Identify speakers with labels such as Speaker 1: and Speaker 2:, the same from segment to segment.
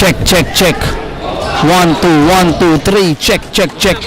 Speaker 1: Check, check, check. 1, 2, 1, 2, 3. Check, check, check.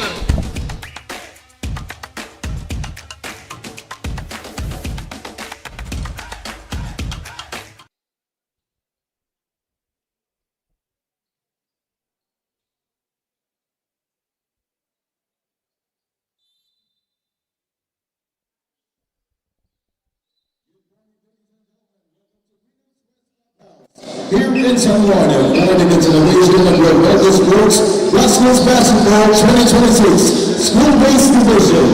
Speaker 2: Here in San Juan, according to the Division of Local Sports, Grassroots Basketball 2026 School-Based Division.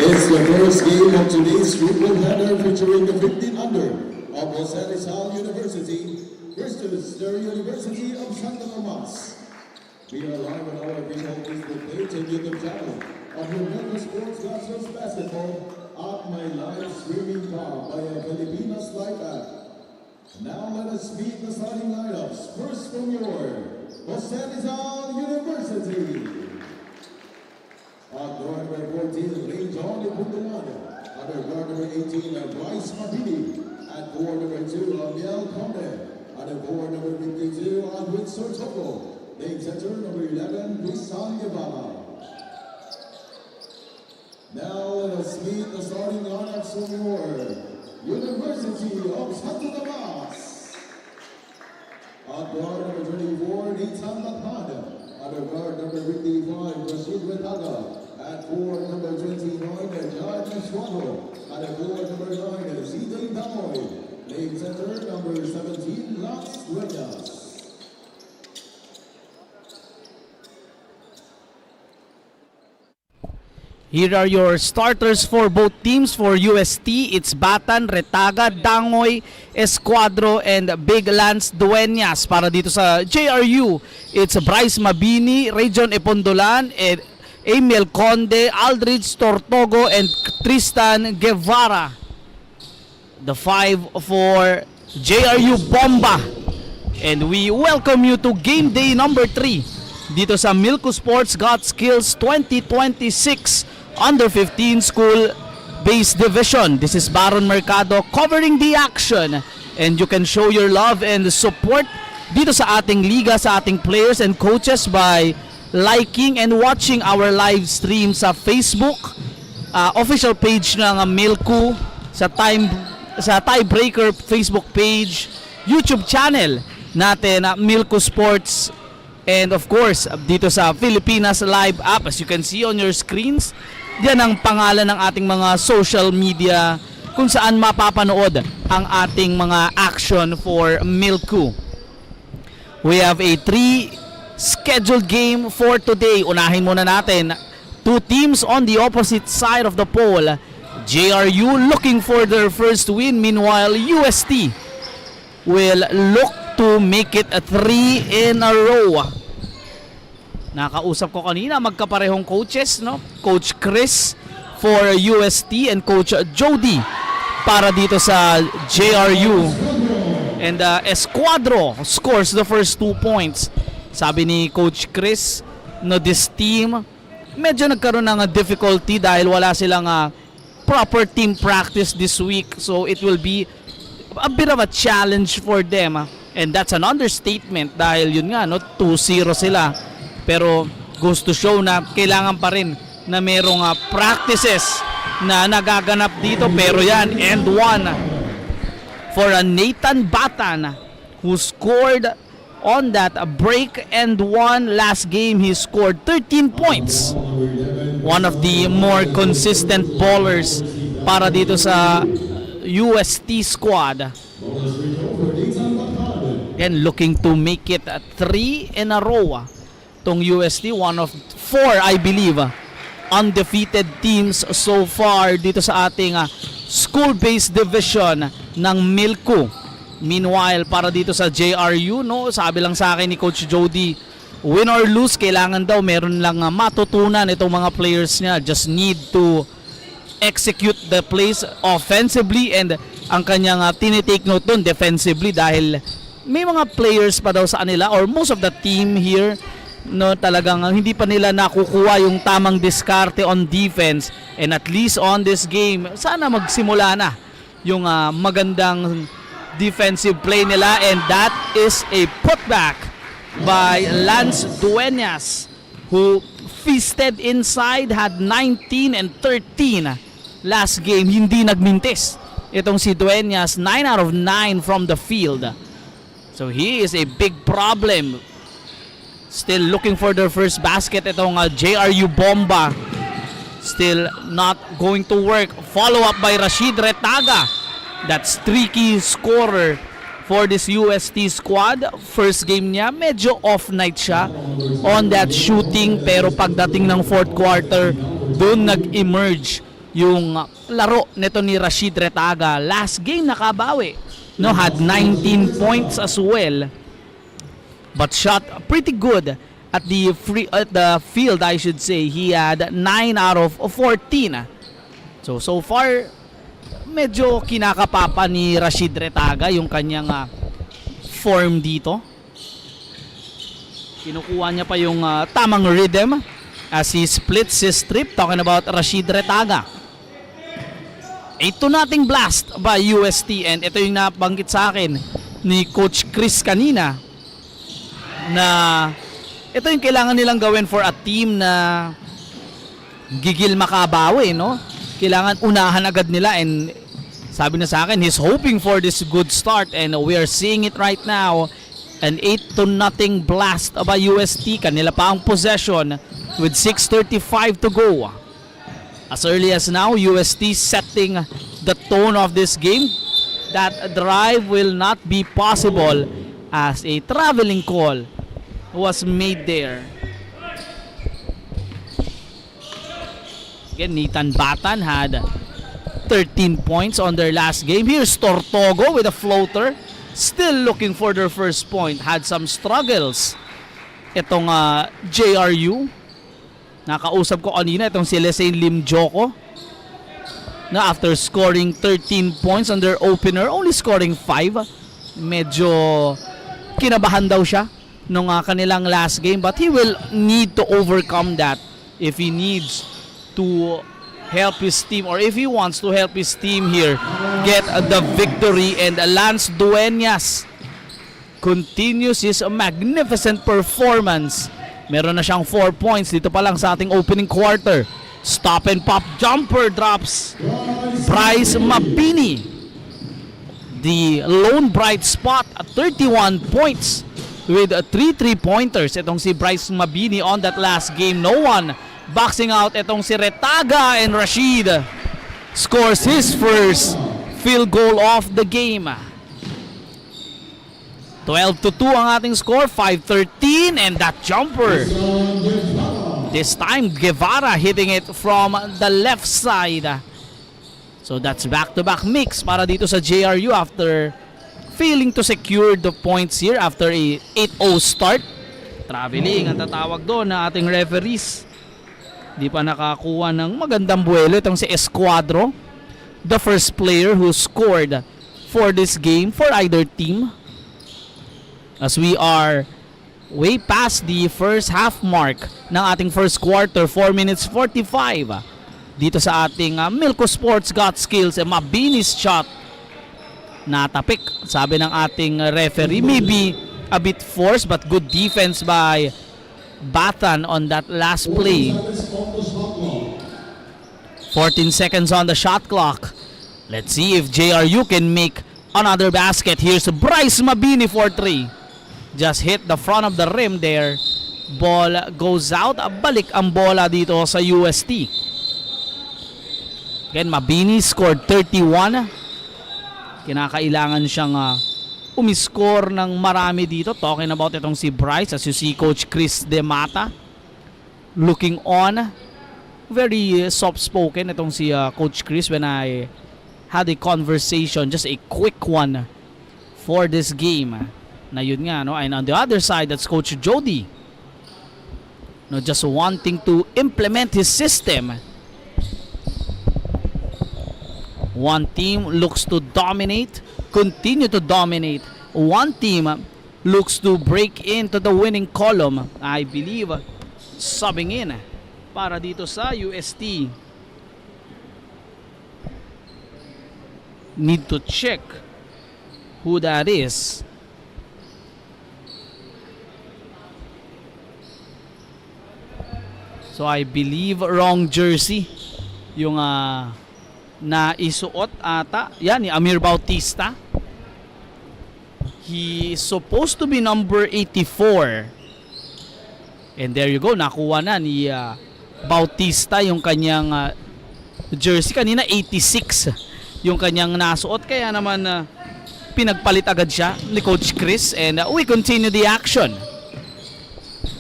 Speaker 2: It's the first game of today's group one header featuring the 15 under of Rizal University versus the University of Santo Tomas. We are live on our official Facebook page and YouTube channel of Local Sports Grassroots Basketball at my live streaming bar by a Filipinas Live app. Now let us meet the starting lineups. First from your Rizal University. At guard number 14, Ray John Ipundalan. At guard number 18, Bryce Mabini. At board number 2, Amiel Conde. At board number 52, Edwin Sortoco. Lane center number 11, Rizal Guevara. Now let us meet the starting lineups from your University of Santo Tomas. At guard number 24, Nathan Lapada. At guard number 55, Rashid Retaga. At board number 29, Jai Suago. At board number 9, CJ Damoy. Lane center number 17, Lance Reyes.
Speaker 1: Here are your starters for both teams. For UST, it's Batan, Retaga, Dangoy, Escuadro, and Big Lance Dueñas. Para dito sa JRU, it's Bryce Mabini, Region Epondolan, and Emil Conde, Aldridge Tortogo, and Tristan Guevara. The 5 for JRU Bomba. And we welcome you to game day number 3 dito sa Milcu Sports Got Skills 2026 Under 15 School-Based Division. This is Baron Mercado covering the action. And you can show your love and support dito sa ating liga, sa ating players and coaches by liking and watching our live stream sa Facebook, official page ng Milcu, sa Tiebreaker Facebook page, YouTube channel natin, Milcu Sports, and of course, dito sa Filipinas Live app. As you can see on your screens, yan ang pangalan ng ating mga social media kung saan mapapanood ang ating mga action for Milcu. We have a 3 scheduled game for today. Unahin muna natin, 2 teams on the opposite side of the pole. JRU looking for their first win. Meanwhile, UST will look to make it a 3 in a row. Nakausap ko kanina, magkaparehong coaches, no? Coach Chris for UST and Coach Jody para dito sa JRU. And Escuadro scores the first 2 points. Sabi ni Coach Chris, no, this team medyo nagkaroon ng difficulty dahil wala silang proper team practice this week. So it will be a bit of a challenge for them. And that's an understatement dahil yun nga, no, 2-0 sila. Pero goes to show na kailangan pa rin na merong practices na nagaganap dito. Pero yan, and 1 for Nathan Batan, who scored on that break and 1 last game. He scored 13 points. One of the more consistent ballers para dito sa UST squad. And looking to make it 3 in a row. Tong UST, one of 4, I believe, undefeated teams so far dito sa ating school-based division ng Milcu. Meanwhile, para dito sa JRU, no, sabi lang sa akin ni Coach Jody, win or lose, kailangan daw meron lang matutunan itong mga players niya. Just need to execute the plays offensively, and ang kanyang tinitake note dun defensively dahil may mga players pa daw sa kanila, or most of the team here, no, talagang hindi pa nila nakukuha yung tamang diskarte on defense. And at least on this game, sana magsimula na yung magandang defensive play nila, and that is a putback by Lance Dueñas, who feasted inside, had 19 and 13 last game. Hindi nagmintis itong si Dueñas, 9 out of 9 from the field. So he is a big problem. Still looking for their first basket itong JRU Bomba. Still not going to work. Follow up by Rashid Retaga. That streaky scorer for this UST squad. First game niya, medyo off night siya on that shooting, pero pagdating ng fourth quarter, doon nag-emerge yung laro nito ni Rashid Retaga. Last game nakabawi, no, had 19 points as well, but shot pretty good at the field, I should say. He had 9 out of 14. So far, medyo kinakapapa ni Rashid Retaga yung kanyang form dito. Kinukuha niya pa yung tamang rhythm as he splits his trip. Talking about Rashid Retaga. 8-0 blast by UST, and ito yung nabanggit sa akin ni Coach Chris kanina, na ito yung kailangan nilang gawin for a team na gigil makabawi, no? Kailangan unahan agad nila, and sabi na sa akin, he's hoping for this good start, and we are seeing it right now. An 8-0 blast by UST. Kanila pa ang possession with 6:35 to go. As early as now, UST setting the tone of this game. That drive will not be possible as a traveling call was made there. Again, Nathan Batan had 13 points on their last game. Here's Tortogo with a floater. Still looking for their first point. Had some struggles itong JRU. Nakausap ko kanina itong si Lesane Lim Joko, na after scoring 13 points on their opener, only scoring 5. Medyo kinabahan daw siya nung kanilang last game, but he will need to overcome that if he needs to help his team, or if he wants to help his team here get the victory. And Lance Dueñas continues his magnificent performance. Meron na siyang 4 points dito pa lang sa ating opening quarter. Stop and pop jumper drops Bryce Mabini, the lone bright spot at 31 points with 3 3-pointers. Itong si Bryce Mabini on that last game. No one boxing out itong si Retaga, and Rashid scores his first field goal of the game. 12-2 ang ating score, 5-13, and that jumper. This time, Guevara hitting it from the left side. So that's back-to-back mix para dito sa JRU after failing to secure the points here after a 8-0 start. Traveling ang tatawag doon na ating referees. Di pa nakakuha ng magandang buwelo itong si Escuadro, the first player who scored for this game for either team. As we are way past the first half mark ng ating first quarter, 4 minutes 45 dito sa ating Milcu Sports Got Skills. Mabini's shot natapik, sabi ng ating referee. Maybe a bit forced, but good defense by Batan on that last play. 14 seconds on the shot clock. Let's see if JRU can make another basket. Here's Bryce Mabini for 3. Just hit the front of the rim there. Ball goes out. Balik ang bola dito sa UST. Again, Mabini scored 31. Kinakailangan siyang umiscore ng marami dito. Talking about itong si Bryce, as you see Coach Chris De Mata looking on. Very soft-spoken itong si Coach Chris when I had a conversation, just a quick one for this game. Na yun nga, no? And on the other side, that's Coach Jody, no, just wanting to implement his system. One team looks to dominate, continue to dominate. One team looks to break into the winning column. I believe subbing in para dito sa UST. Need to check who that is. So I believe wrong jersey yung na isuot ata. Yan, ni Amir Bautista. He is supposed to be number 84. And there you go, nakuha na ni Bautista yung kanyang jersey. Kanina 86 yung kanyang nasuot. Kaya naman pinagpalit agad siya ni Coach Chris. And we continue the action.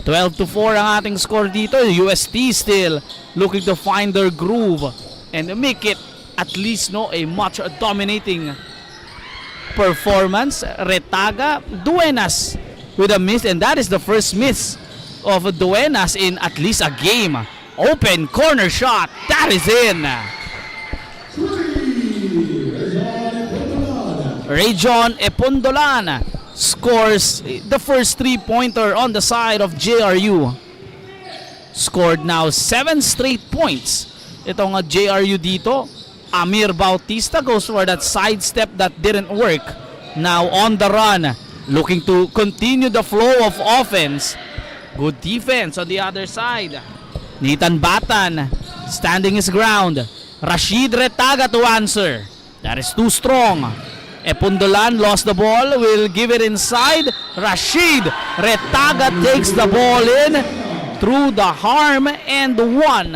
Speaker 1: 12-4 ang ating score dito. UST still looking to find their groove and make it at least a much dominating performance. Retaga, Duenas with a miss, and that is the first miss of Duenas in at least a game. Open corner shot, that is in. Rajon Epondolan scores the first 3-pointer on the side of JRU. Scored now 7 straight points. Itong JRU dito. Amir Bautista goes for that sidestep that didn't work. Now on the run, looking to continue the flow of offense. Good defense on the other side. Nathan Batan standing his ground. Rashid Retaga to answer. That is too strong. Epondolan lost the ball, will give it inside. Rashid Retaga takes the ball in through the harm and one.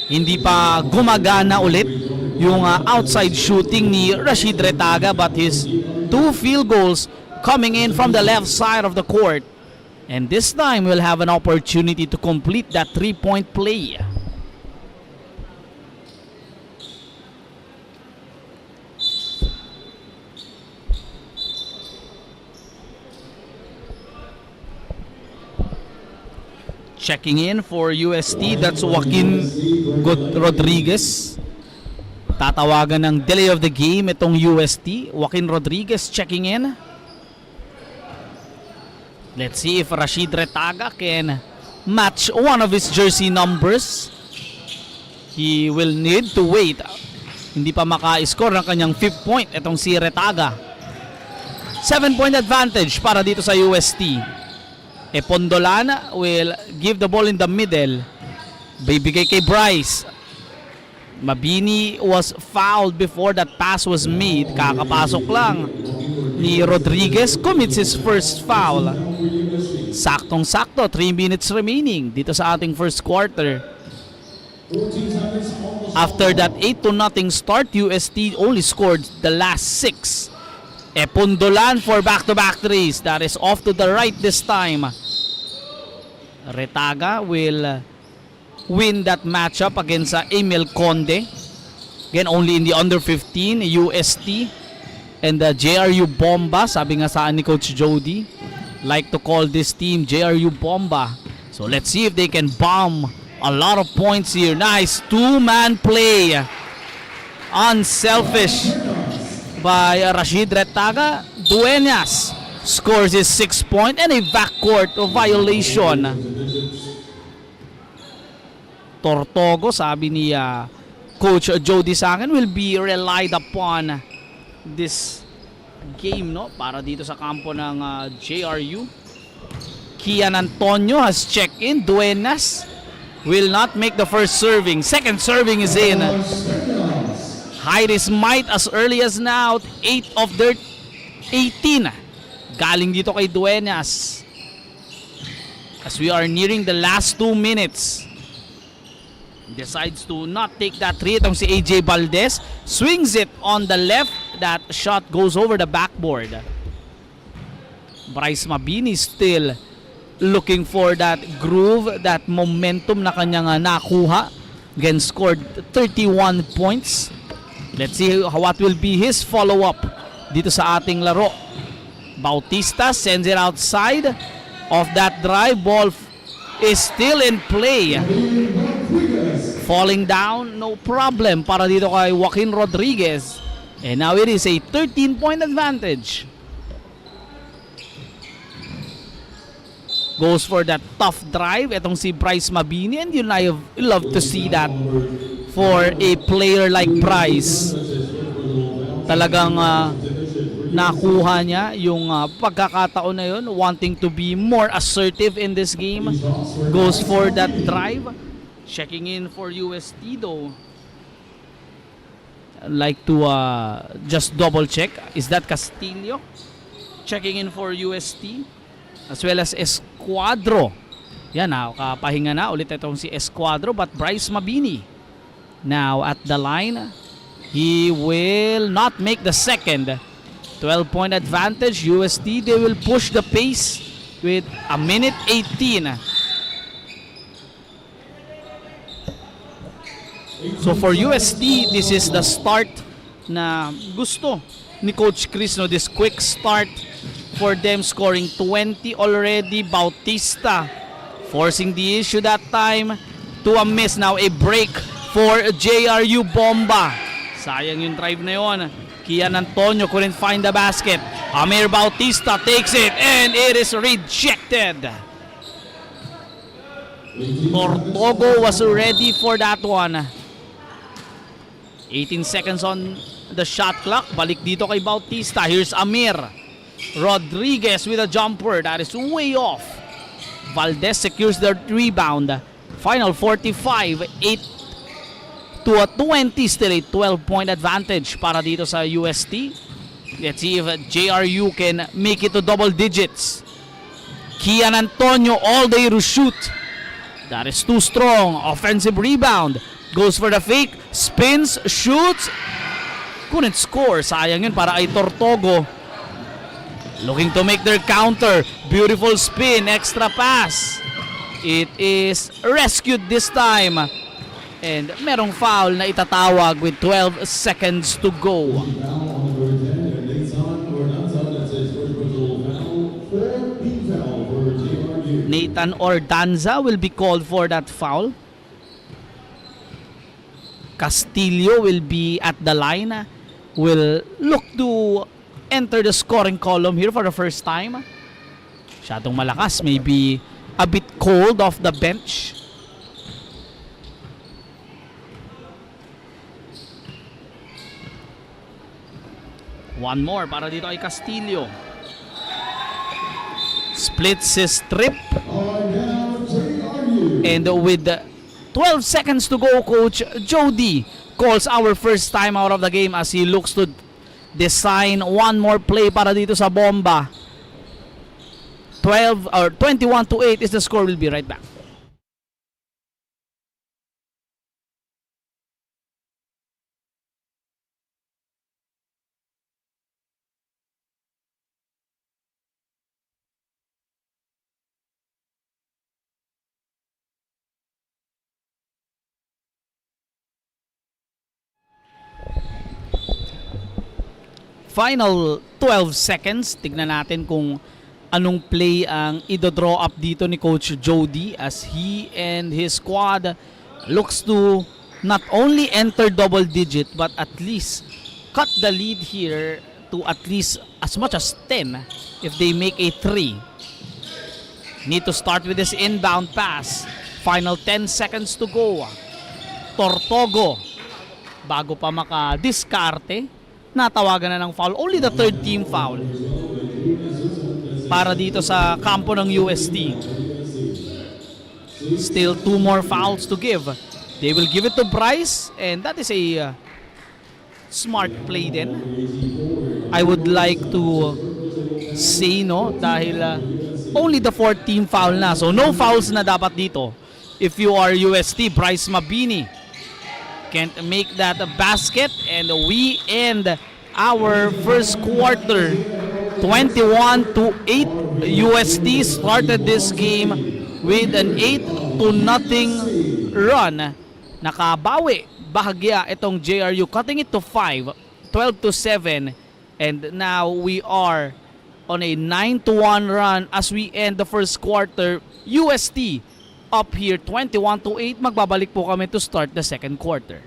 Speaker 1: Hindi pa gumagana ulit yung outside shooting ni Rashid Retaga, but his 2 field goals coming in from the left side of the court. And this time we'll have an opportunity to complete that 3-point play. Checking in for UST, that's Joaquin Rodriguez. Tatawagan ng delay of the game itong UST. Joaquin Rodriguez checking in. Let's see if Rashid Retaga can match one of his jersey numbers. He will need to wait. Hindi pa maka-score ng kanyang 5th point itong si Retaga. 7-point advantage para dito sa UST. Epondolan will give the ball in the middle. Bibigay kay Bryce. Mabini was fouled before that pass was made. Kakapasok lang ni Rodriguez. Commits his first foul. Saktong-sakto, 3 minutes remaining dito sa ating first quarter. After that 8-0 start, UST only scored the last 6. Epondolan for back-to-back threes. That is off to the right this time. Retaga will win that matchup against Emil Conde. Again, only in the under 15, UST and the JRU Bomba. Sabi nga saan ni Coach Jody, like to call this team JRU Bomba. So let's see if they can bomb a lot of points here. Nice 2-man play. Unselfish by Rashid Retaga. Duenas scores his 6th point and a backcourt violation. Tortogo, sabi ni Coach Jody sa akin, will be relied upon this game, no, para dito sa kampo ng JRU. Kian Antonio has checked in. Duenas will not make the first serving. Second serving is in. Hide his might as early as now. 8 of their 18 galing dito kay Duenas. As we are nearing the last 2 minutes, decides to not take that 3. Itong si AJ Valdez swings it on the left. That shot goes over the backboard. Bryce Mabini still looking for that groove, that momentum na kanyang nakuha. Again, scored 31 points. Let's see what will be his follow-up dito sa ating laro. Bautista sends it outside of that drive. Ball is still in play. Falling down, no problem para dito kay Joaquin Rodriguez. And now it is a 13-point advantage. Goes for that tough drive. Itong si Bryce Mabini. And you love to see that for a player like Bryce. Talagang nakuha niya yung pagkakataon na yun, wanting to be more assertive in this game. Goes for that drive. Checking in for UST though. I'd like to just double check. Is that Castillo? Checking in for UST. As well as Escuadro. Yan, nakapahinga na ulit itong si Escuadro. But Bryce Mabini now at the line. He will not make the second. 12-point advantage. UST, they will push the pace with a minute 18. So for UST, this is the start na gusto ni Coach Chris, no? This quick start for them, scoring 20 already. Bautista forcing the issue that time to a miss. Now a break for JRU Bomba. Sayang yung drive na yun. Kian Antonio couldn't find the basket. Amir Bautista takes it and it is rejected. Tortogo was ready for that one. 18 seconds on the shot clock. Balik dito kay Bautista. Here's Amir Rodriguez with a jumper that is way off. Valdez secures the rebound. Final 45, 8 to a 20, still a 12-point advantage para dito sa UST. Let's see if JRU can make it to double digits. Kian Antonio all day to shoot. That is too strong. Offensive rebound. Goes for the fake. Spins, shoots. Couldn't score. Sayang yun para ay Tortogo. Looking to make their counter. Beautiful spin. Extra pass. It is rescued this time. And merong foul na itatawag with 12 seconds to go. Nathan Ordanza will be called for that foul. Castillo will be at the line. Will look to enter the scoring column here for the first time. Masyadong malakas, maybe a bit cold off the bench. One more para dito kay Castillo. Splits his trip. And with 12 seconds to go, Coach Jody calls our first time out of the game as he looks to design one more play para dito sa Bomba. 21 to 8 is the score. We'll be right back. Final 12 seconds. Tignan natin kung anong play ang ido-draw up dito ni Coach Jody as he and his squad looks to not only enter double digit but at least cut the lead here to at least as much as 10 if they make a 3. Need to start with this inbound pass. Final 10 seconds to go. Tortogo, bago pa maka-diskarte, natawagan na ng foul. Only the third team foul para dito sa kampo ng UST. Still 2 more fouls to give. They will give it to Bryce and that is a smart play din. I would like to say no dahil only the 4th team foul na. So no fouls na dapat dito. If you are UST, Bryce Mabini can't make that a basket and we end our first quarter 21 to 8. UST started this game with an 8-0 run. Nakabawi bahagya itong JRU, cutting it to 5, 12 to 7, and now we are on a 9-1 run as we end the first quarter. UST up here 21 to 8. Magbabalik po kami to start the second quarter.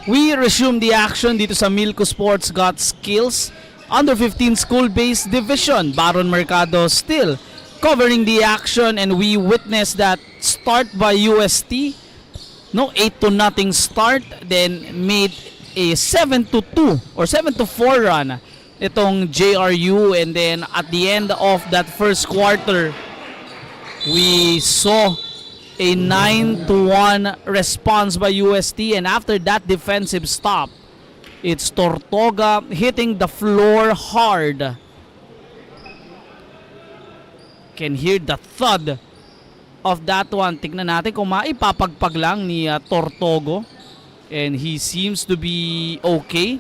Speaker 1: We resume the action dito sa Milcu Sports Got Skills Under 15 School-Based Division. Baron Mercado still covering the action, and we witness that start by UST. No, 8-0 start, then made a 7-2 or 7-4 run itong JRU, and then at the end of that first quarter we saw a 9-1 response by UST, and after that defensive stop, it's Tortoga hitting the floor hard. Can hear the thud of that one. Tignan natin kung maipapagpag lang ni Tortogo, and he seems to be okay.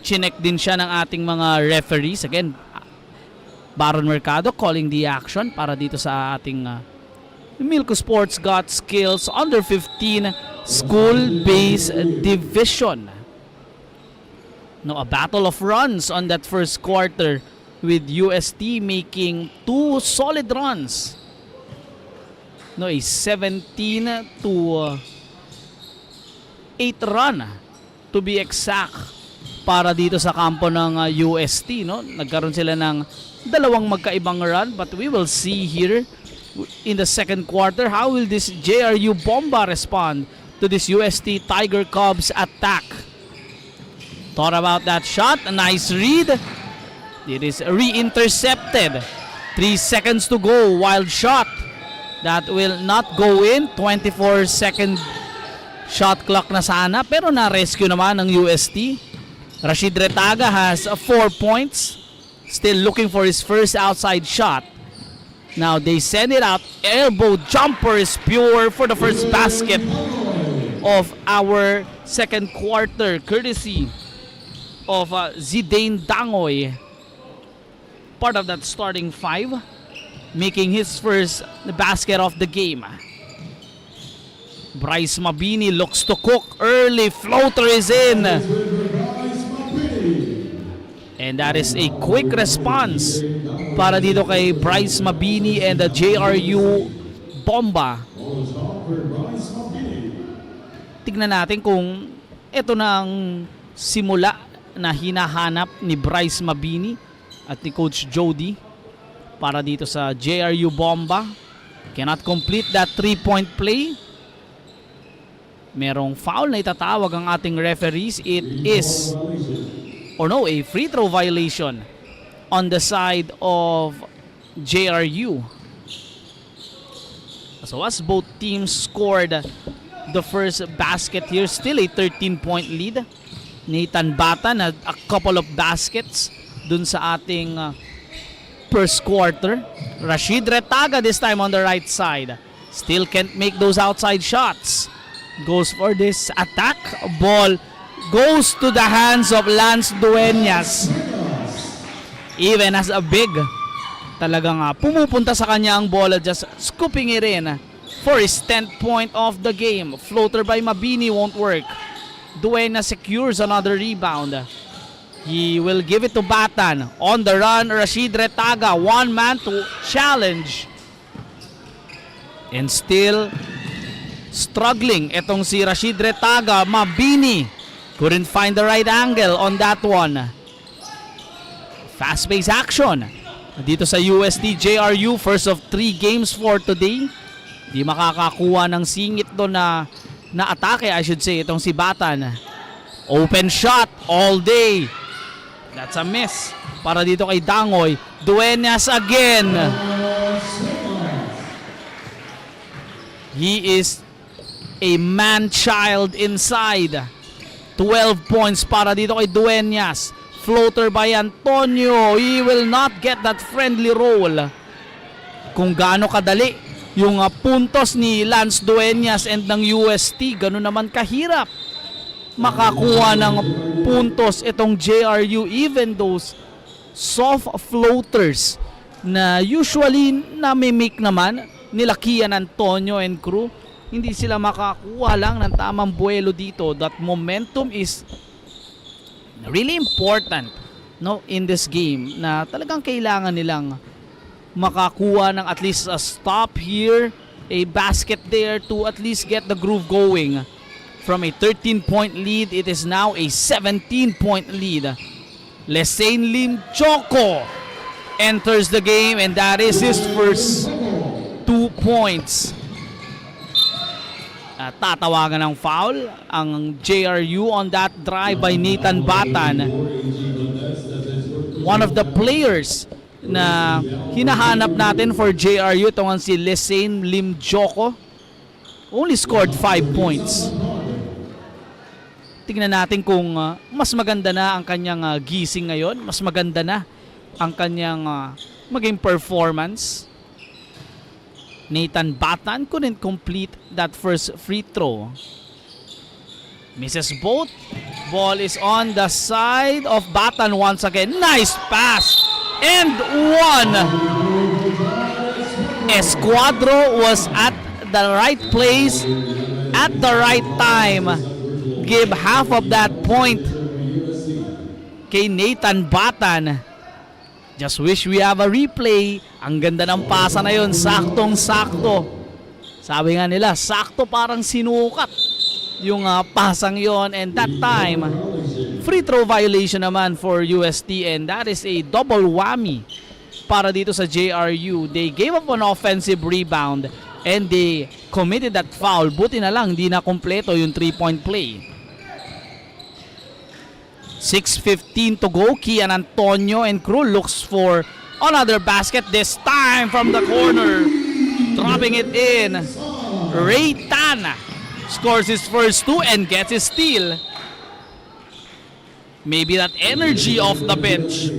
Speaker 1: Chinek din siya ng ating mga referees. Again, Baron Mercado calling the action para dito sa ating Milcu Sports Got Skills Under 15 School-Based Division. No, a battle of runs on that first quarter, with UST making 2 solid runs. No, a 17-8 run to be exact para dito sa kampo ng UST. No, nagkaroon sila ng dalawang magkaibang run, but we will see here in the second quarter how will this JRU Bomba respond to this UST Tiger Cubs attack. Thought about that shot, a nice read. It is re-intercepted. 3 seconds to go, wild shot. That will not go in. 24-second shot clock na sana, pero na-rescue naman ng UST. Rashid Retaga has 4 points. Still looking for his first outside shot. Now they send it out. Elbow jumper is pure for the first basket of our second quarter, courtesy of Zidane Dangoy, part of that starting 5, making his first basket of the game. Bryce Mabini looks to cook early. Floater is in, and that is a quick response para dito kay Bryce Mabini and the JRU Bomba. Tignan natin kung ito na ang simula na hinahanap ni Bryce Mabini at ni Coach Jody para dito sa JRU Bomba. Cannot complete that 3-point play. Merong foul na itatawag ang ating referees. It is, or no, a free throw violation on the side of JRU. So as both teams scored the first basket here, still a 13-point lead. Nathan Batan had a couple of baskets dun sa ating first quarter. Rashid Retaga this time on the right side. Still can't make those outside shots. Goes for this attack. Ball goes to the hands of Lance Dueñas. Even as a big, talagang pumupunta sa kanya ang bola, just scooping it in for his 10th point of the game. Floater by Mabini won't work. Dueñas secures another rebound. He will give it to Batan. On the run, Rashid Retaga, one man to challenge. And still struggling itong si Rashid Retaga. Mabini couldn't find the right angle on that one. Fast-paced action dito sa UST JRU. First of 3 games for today. Di makakakuha ng singit doon na atake, I should say, itong si Batan. Open shot all day. That's a miss para dito kay Dangoy. Dueñas again. He is a man-child inside. 12 points para dito kay Dueñas. Floater by Antonio. He will not get that friendly roll. Kung gaano kadali yung puntos ni Lance Dueñas and ng UST, gano'n naman kahirap makakuha ng puntos itong JRU. Even those soft floaters na usually na-make naman nila Kian Antonio and crew, hindi sila makakuha lang ng tamang buwelo dito. That momentum is really important, no, in this game, na talagang kailangan nilang makakuha ng at least a stop here, a basket there to at least get the groove going From a 13-point lead, it is now a 17-point lead. Lesain Lim Choco enters the game, and that is his first 2 points. Tatawagan ng foul ang JRU on that drive by Nathan Batan. One of the players na hinahanap natin for JRU, itong si Lesain Lim Choco, only scored 5 points. Tingnan natin kung mas maganda na ang kanyang gising ngayon, mas maganda na ang kanyang maging performance. Nathan Batan couldn't complete that first free throw. Misses both. Ball is on the side of Batan once again. Nice pass. And one. Escuadro was at the right place at the right time. Give half of that point kay Nathan Batan. Just wish we have a replay. Ang ganda ng pasa na yun. Saktong-sakto. Sabi nga nila, sakto parang sinukat yung pasang yon. And that time, free throw violation naman for UST. And that is a double whammy para dito sa JRU. They gave up an offensive rebound and they committed that foul. Buti na lang, di na kompleto yung 3-point play. 6:15 to go. Kian Antonio and crew looks for another basket, this time from the corner. Dropping it in. Ray Tan scores his first 2 and gets his steal. Maybe that energy off the bench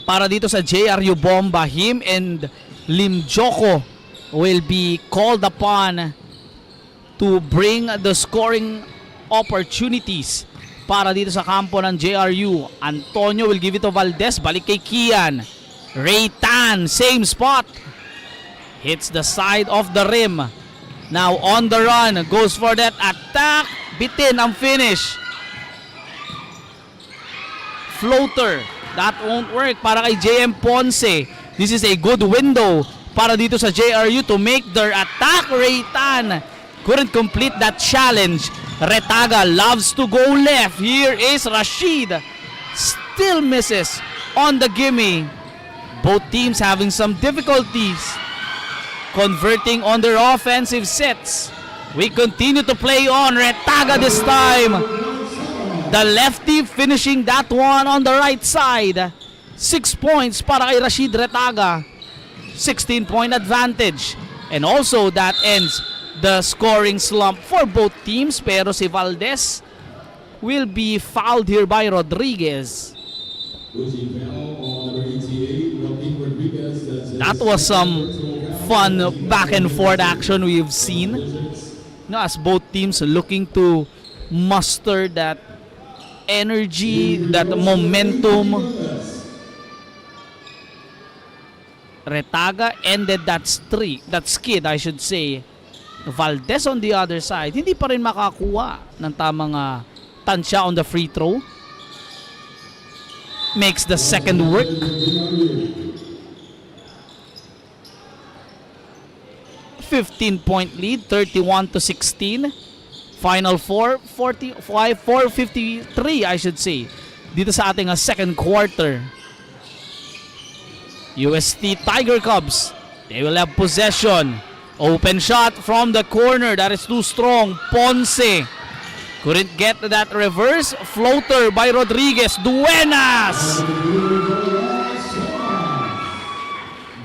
Speaker 1: para dito sa JRU Bomba. Him and Lim Joko will be called upon to bring the scoring opportunities para dito sa kampo ng JRU. Antonio will give it to Valdez. Balik kay Kian. Ray Tan, same spot. Hits the side of the rim. Now on the run. Goes for that attack. Bitin ang finish. Floater. That won't work para kay JM Ponce. This is a good window para dito sa JRU to make their attack. Ray Tan couldn't complete that challenge. Retaga loves to go left. Here is Rashid. Still misses on the gimme. Both teams having some difficulties converting on their offensive sets. We continue to play on. Retaga this time. The lefty finishing that one on the right side. 6 points para kay Rashid Retaga. 16-point advantage. And also that ends the scoring slump for both teams, pero si Valdez will be fouled here by Rodriguez. That was some fun back and forth action we've seen, as both teams looking to muster that energy, that momentum. Retaga ended that skid, I should say. Valdez on the other side, hindi pa rin makakuha ng tamang tansya on the free throw. Makes the second work. .15 lead, 31-16. Final 4:53 I should say. Dito sa ating second quarter. UST Tiger Cubs, they will have possession. Open shot from the corner. That is too strong. Ponce couldn't get that reverse. Floater by Rodriguez. Duenas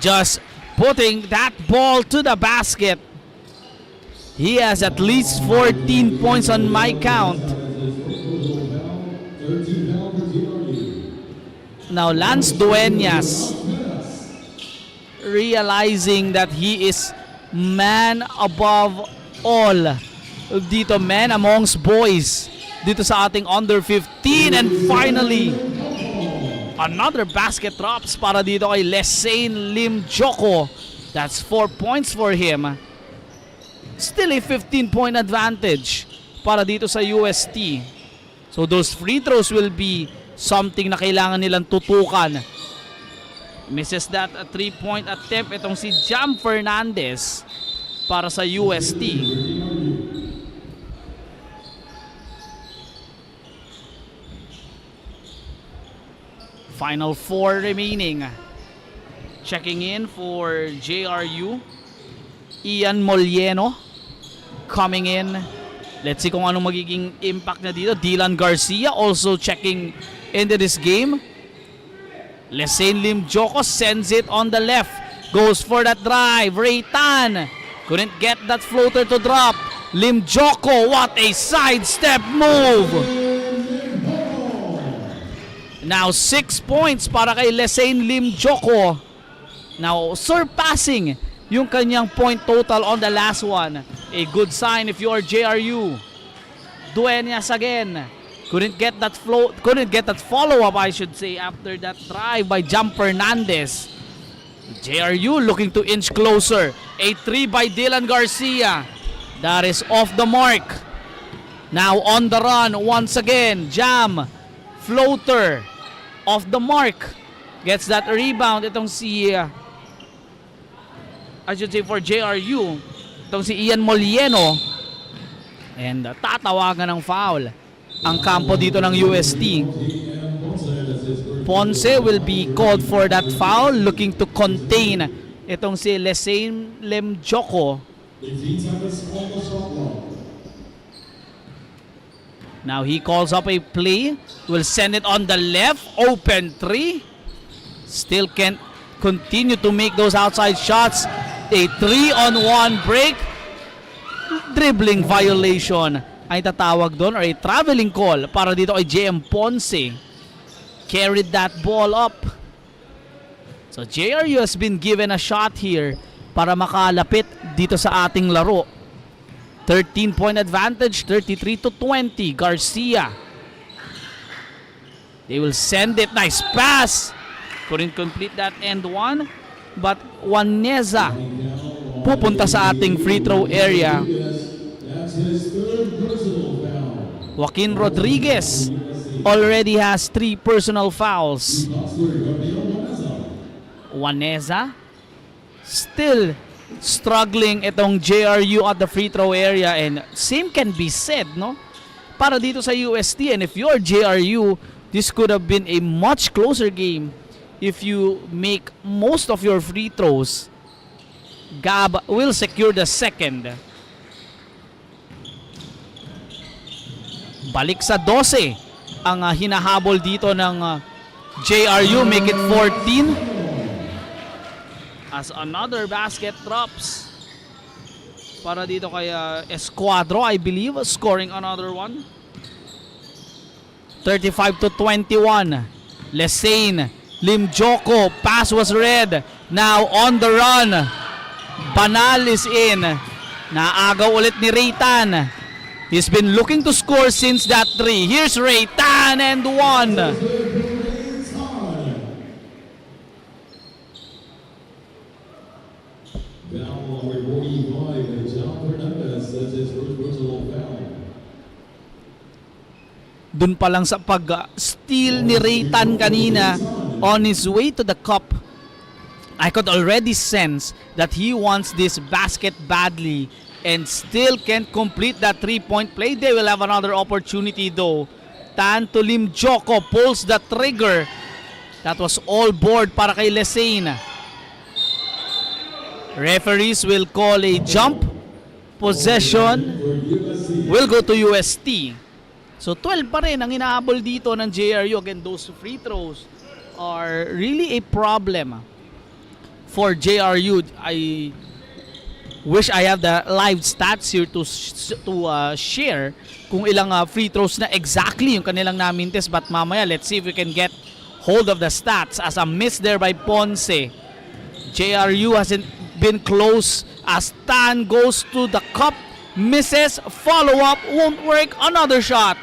Speaker 1: just putting that ball to the basket. He has at least 14 points on my count. Now Lance Duenas, realizing that he is man above all dito, man amongst boys dito sa ating under 15. And finally, another basket drops para dito kay Lesain Lim Joko. That's 4 points for him. Still a 15-point advantage para dito sa UST. So those free throws will be something na kailangan nilang tutukan. Misses that 3-point attempt itong si Jam Fernandez para sa UST. Final 4 remaining. Checking in for JRU. Ian Molieno coming in. Let's see kung anong magiging impact na dito. Dylan Garcia also checking into this game. Lesain Lim Joko sends it on the left. Goes for that drive. Ray Tan couldn't get that floater to drop. Lim Joko, what a sidestep move! Now 6 points para kay Lesain Lim Joko. Now surpassing yung kanyang point total on the last one. A good sign if you are JRU. Dueñas again. Couldn't get that follow-up, I should say, after that drive by Jam Fernandez. JRU looking to inch closer. A 3 by Dylan Garcia. That is off the mark. Now on the run once again. Jam. Floater. Off the mark. Gets that rebound. Itong si I should say for JRU, itong si Ian Molieno. And tatawagan ng foul ang kampo dito ng UST. Ponce will be called for that foul, looking to contain itong si Lesain Lim Joko. Now he calls up a play, will send it on the left, open 3. Still can't continue to make those outside shots. A 3-on-1 break. Dribbling violation ay tatawag doon, or a traveling call para dito kay JM Ponce. Carried that ball up. So JRU has been given a shot here para makalapit dito sa ating laro. 13-point advantage, 33-20. Garcia. They will send it. Nice pass. Couldn't complete that end one. But Juaneza pupunta sa ating free throw area. Joaquin Rodriguez already has 3 personal fouls. Juaneza still struggling itong JRU at the free throw area, and same can be said, no? Para dito sa UST, and if you're JRU, this could have been a much closer game if you make most of your free throws. Gab will secure the second. Balik sa 12 ang hinahabol dito ng JRU, make it 14. As another basket drops para dito kay Escuadro, I believe, scoring another one. 35-21. Lesain Lim Joko, pass was read. Now on the run. Banal is in. Naagaw ulit ni Ray Tan. He's been looking to score since that 3. Here's Ray Tan and 1. Dun pa lang sa pag-steal ni Ray Tan kanina on his way to the cup, I could already sense that he wants this basket badly and still can't complete that 3-point play. They will have another opportunity though. Tan to Lim Joko, pulls the trigger. That was all board para kay Lesain. Referees will call a jump. Possession will go to UST. So 12 pa rin ang inahabol dito ng JRU. Again, those free throws are really a problem for JRU. I wish I have the live stats here to share kung ilang free throws na exactly yung kanilang namintis. But mamaya, let's see if we can get hold of the stats. As a miss there by Ponce. JRU hasn't been close as Tan goes to the cup. Misses, follow-up, won't work. Another shot.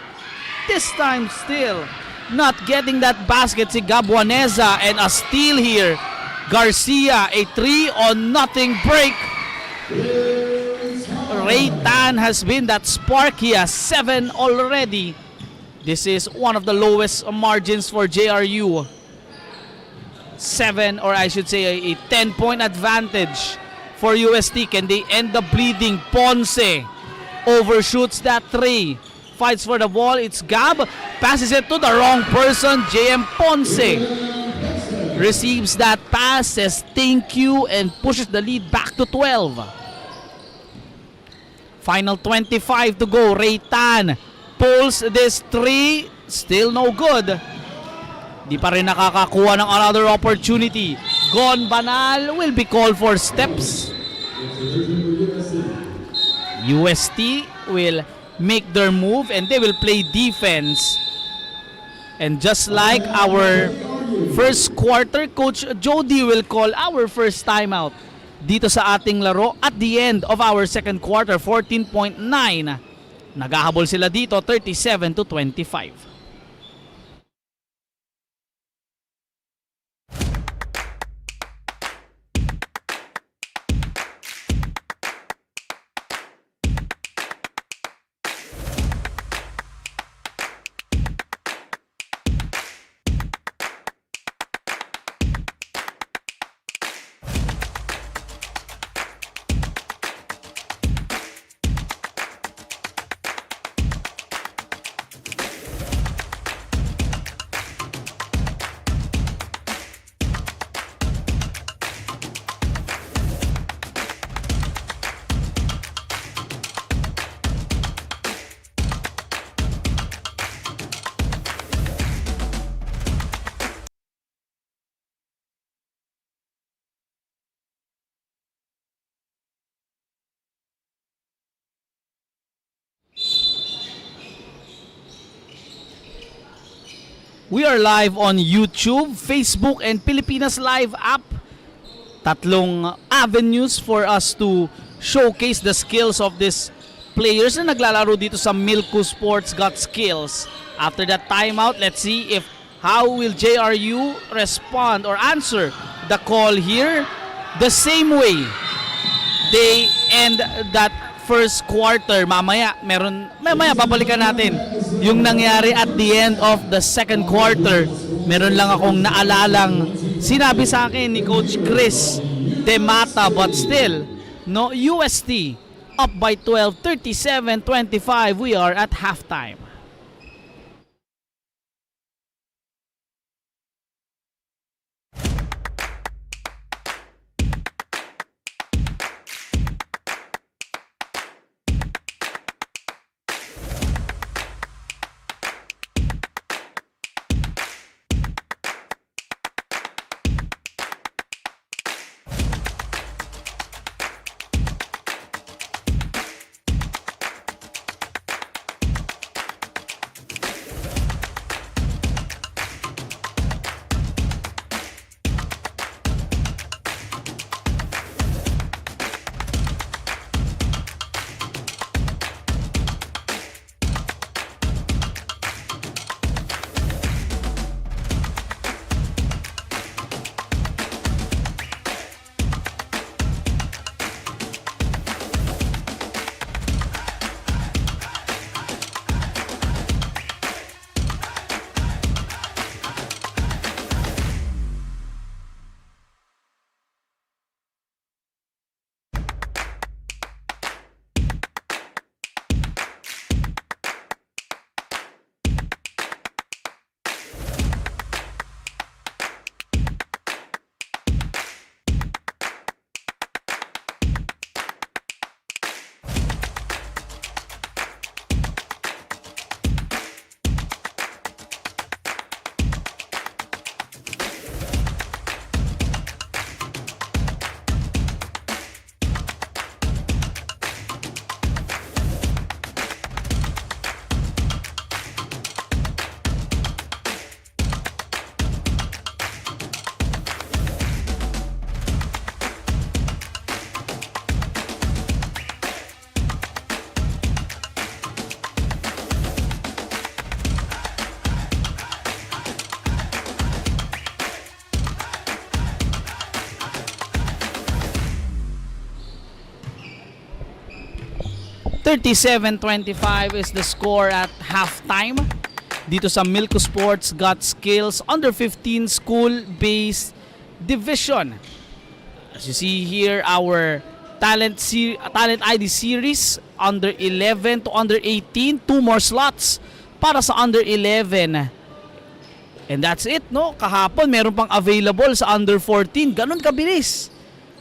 Speaker 1: This time still not getting that basket si Gabuaneza, and a steal here. Garcia, a 3-on-0 break. Ray Tan has been that spark. He has 7 already. This is one of the lowest margins for JRU. 7, or I should say a 10-point advantage for UST. Can they end the bleeding? Ponce overshoots that 3. fights for the ball. It's Gab, passes it to the wrong person. JM Ponce receives that pass, says thank you, and pushes the lead back to 12. Final 25 to go. Raytan pulls this 3, still no good. Di pa rin nakakakuha ng another opportunity. Gon Banal will be called for steps. UST will make their move and they will play defense. And just like our first quarter, Coach Jody will call our first timeout dito sa ating laro at the end of our second quarter. 14.9. Naghahabol sila dito 37-25. We are live on YouTube, Facebook, and Pilipinas Live app. Tatlong avenues for us to showcase the skills of these players na naglalaro dito sa Milcu Sports Got Skills. After that timeout, let's see if how will JRU respond or answer the call here. The same way they end that first quarter. Mamaya babalikan natin yung nangyari at the end of the second quarter. Meron lang akong naalalang sinabi sa akin ni Coach Chris De Mata, but still, no, UST up by 12, 37-25. We are at halftime. $37-25 is the score at halftime dito sa Milcu Sports Got Skills Under 15 School-Based Division. As you see here, our Talent ID series under 11 to under 18, 2 more slots para sa under 11. And that's it, no? Kahapon meron pang available sa under 14. Ganun kabilis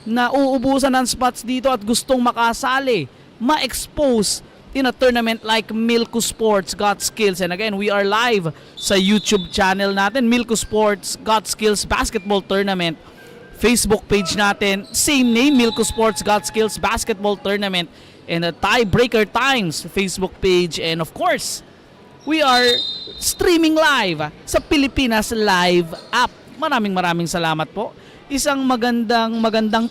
Speaker 1: na uubusan ng spots dito at gustong makasali, ma-expose in a tournament like Milcu Sports Got Skills. And again, we are live sa YouTube channel natin, Milcu Sports Got Skills Basketball Tournament. Facebook page natin, same name, Milcu Sports Got Skills Basketball Tournament. And the Tiebreaker Times Facebook page. And of course, we are streaming live sa Pilipinas Live app. Maraming salamat po. Isang magandang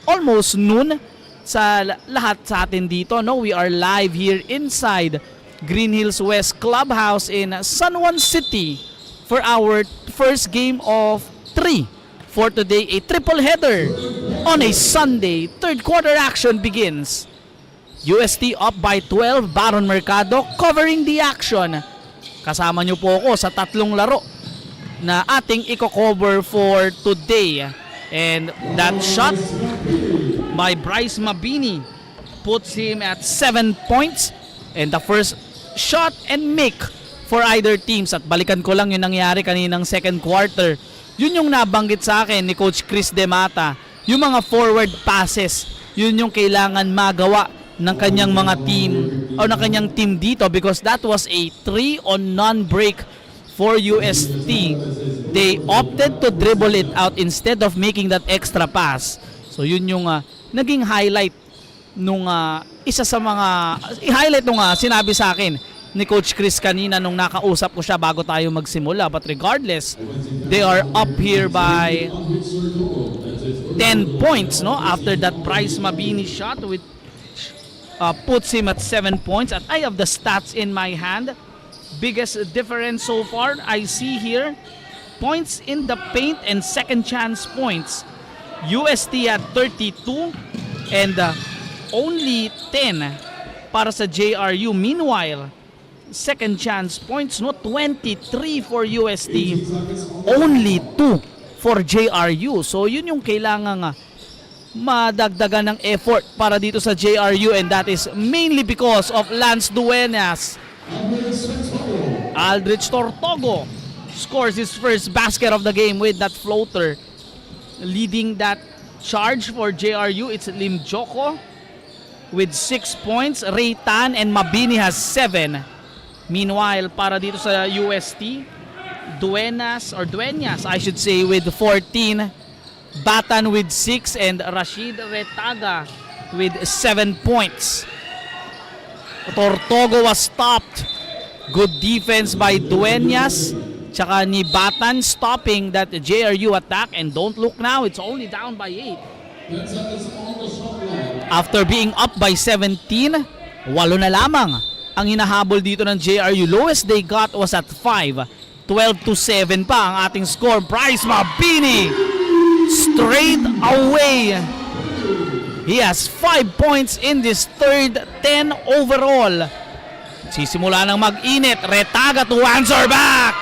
Speaker 1: almost noon sa lahat sa atin dito, no? We are live here inside Green Hills West Clubhouse in San Juan City for our first game of 3 for today, a triple header on a Sunday. Third quarter action begins. UST up by 12, Baron Mercado covering the action. Kasama nyo po ako sa tatlong laro na ating i-cover for today. And that shot by Bryce Mabini puts him at 7 points. And the first shot and make for either teams. At balikan ko lang yung nangyari kaninang second quarter. Yun yung nabanggit sa akin ni Coach Chris Demata. Yung mga forward passes, yun yung kailangan magawa ng kanyang mga team o ng kanyang team dito, because that was a 3-on-none break for UST. They opted to dribble it out instead of making that extra pass. So yun yung naging highlight nung isa sa mga highlight nung sinabi sa akin ni Coach Chris kanina nung nakausap ko siya bago tayo magsimula. But regardless, they are up here by 10 points, no? After that Bryce Mabini shot, which puts him at 7 points. At I have the stats in my hand. Biggest difference so far I see here, points in the paint and second chance points. UST at 32 and only 10 para sa JRU. Meanwhile, second chance points, no, 23 for UST, only 2 for JRU. So yun yung kailangan madagdagan ng effort para dito sa JRU, and that is mainly because of Lance Duenas. Aldrich Tortogo scores his first basket of the game with that floater. Leading that charge for JRU, it's Lim Joko with 6 points. Ray Tan and Mabini has 7. Meanwhile, para dito sa UST, Duenas I should say with 14, Batan with 6, and Rashid Retaga with 7 points. Tortogo was stopped. Good defense by Duenas, tsaka ni Batan stopping that JRU attack. And don't look now, it's only down by 8. After being up by 17, 8 na lamang ang hinahabol dito ng JRU. Lowest they got was at 5. 12-7 pa ang ating score. Bryce Mabini straight away. He has 5 points in this third, 10 overall. Sisimula ng mag-init. Retaga to answer back.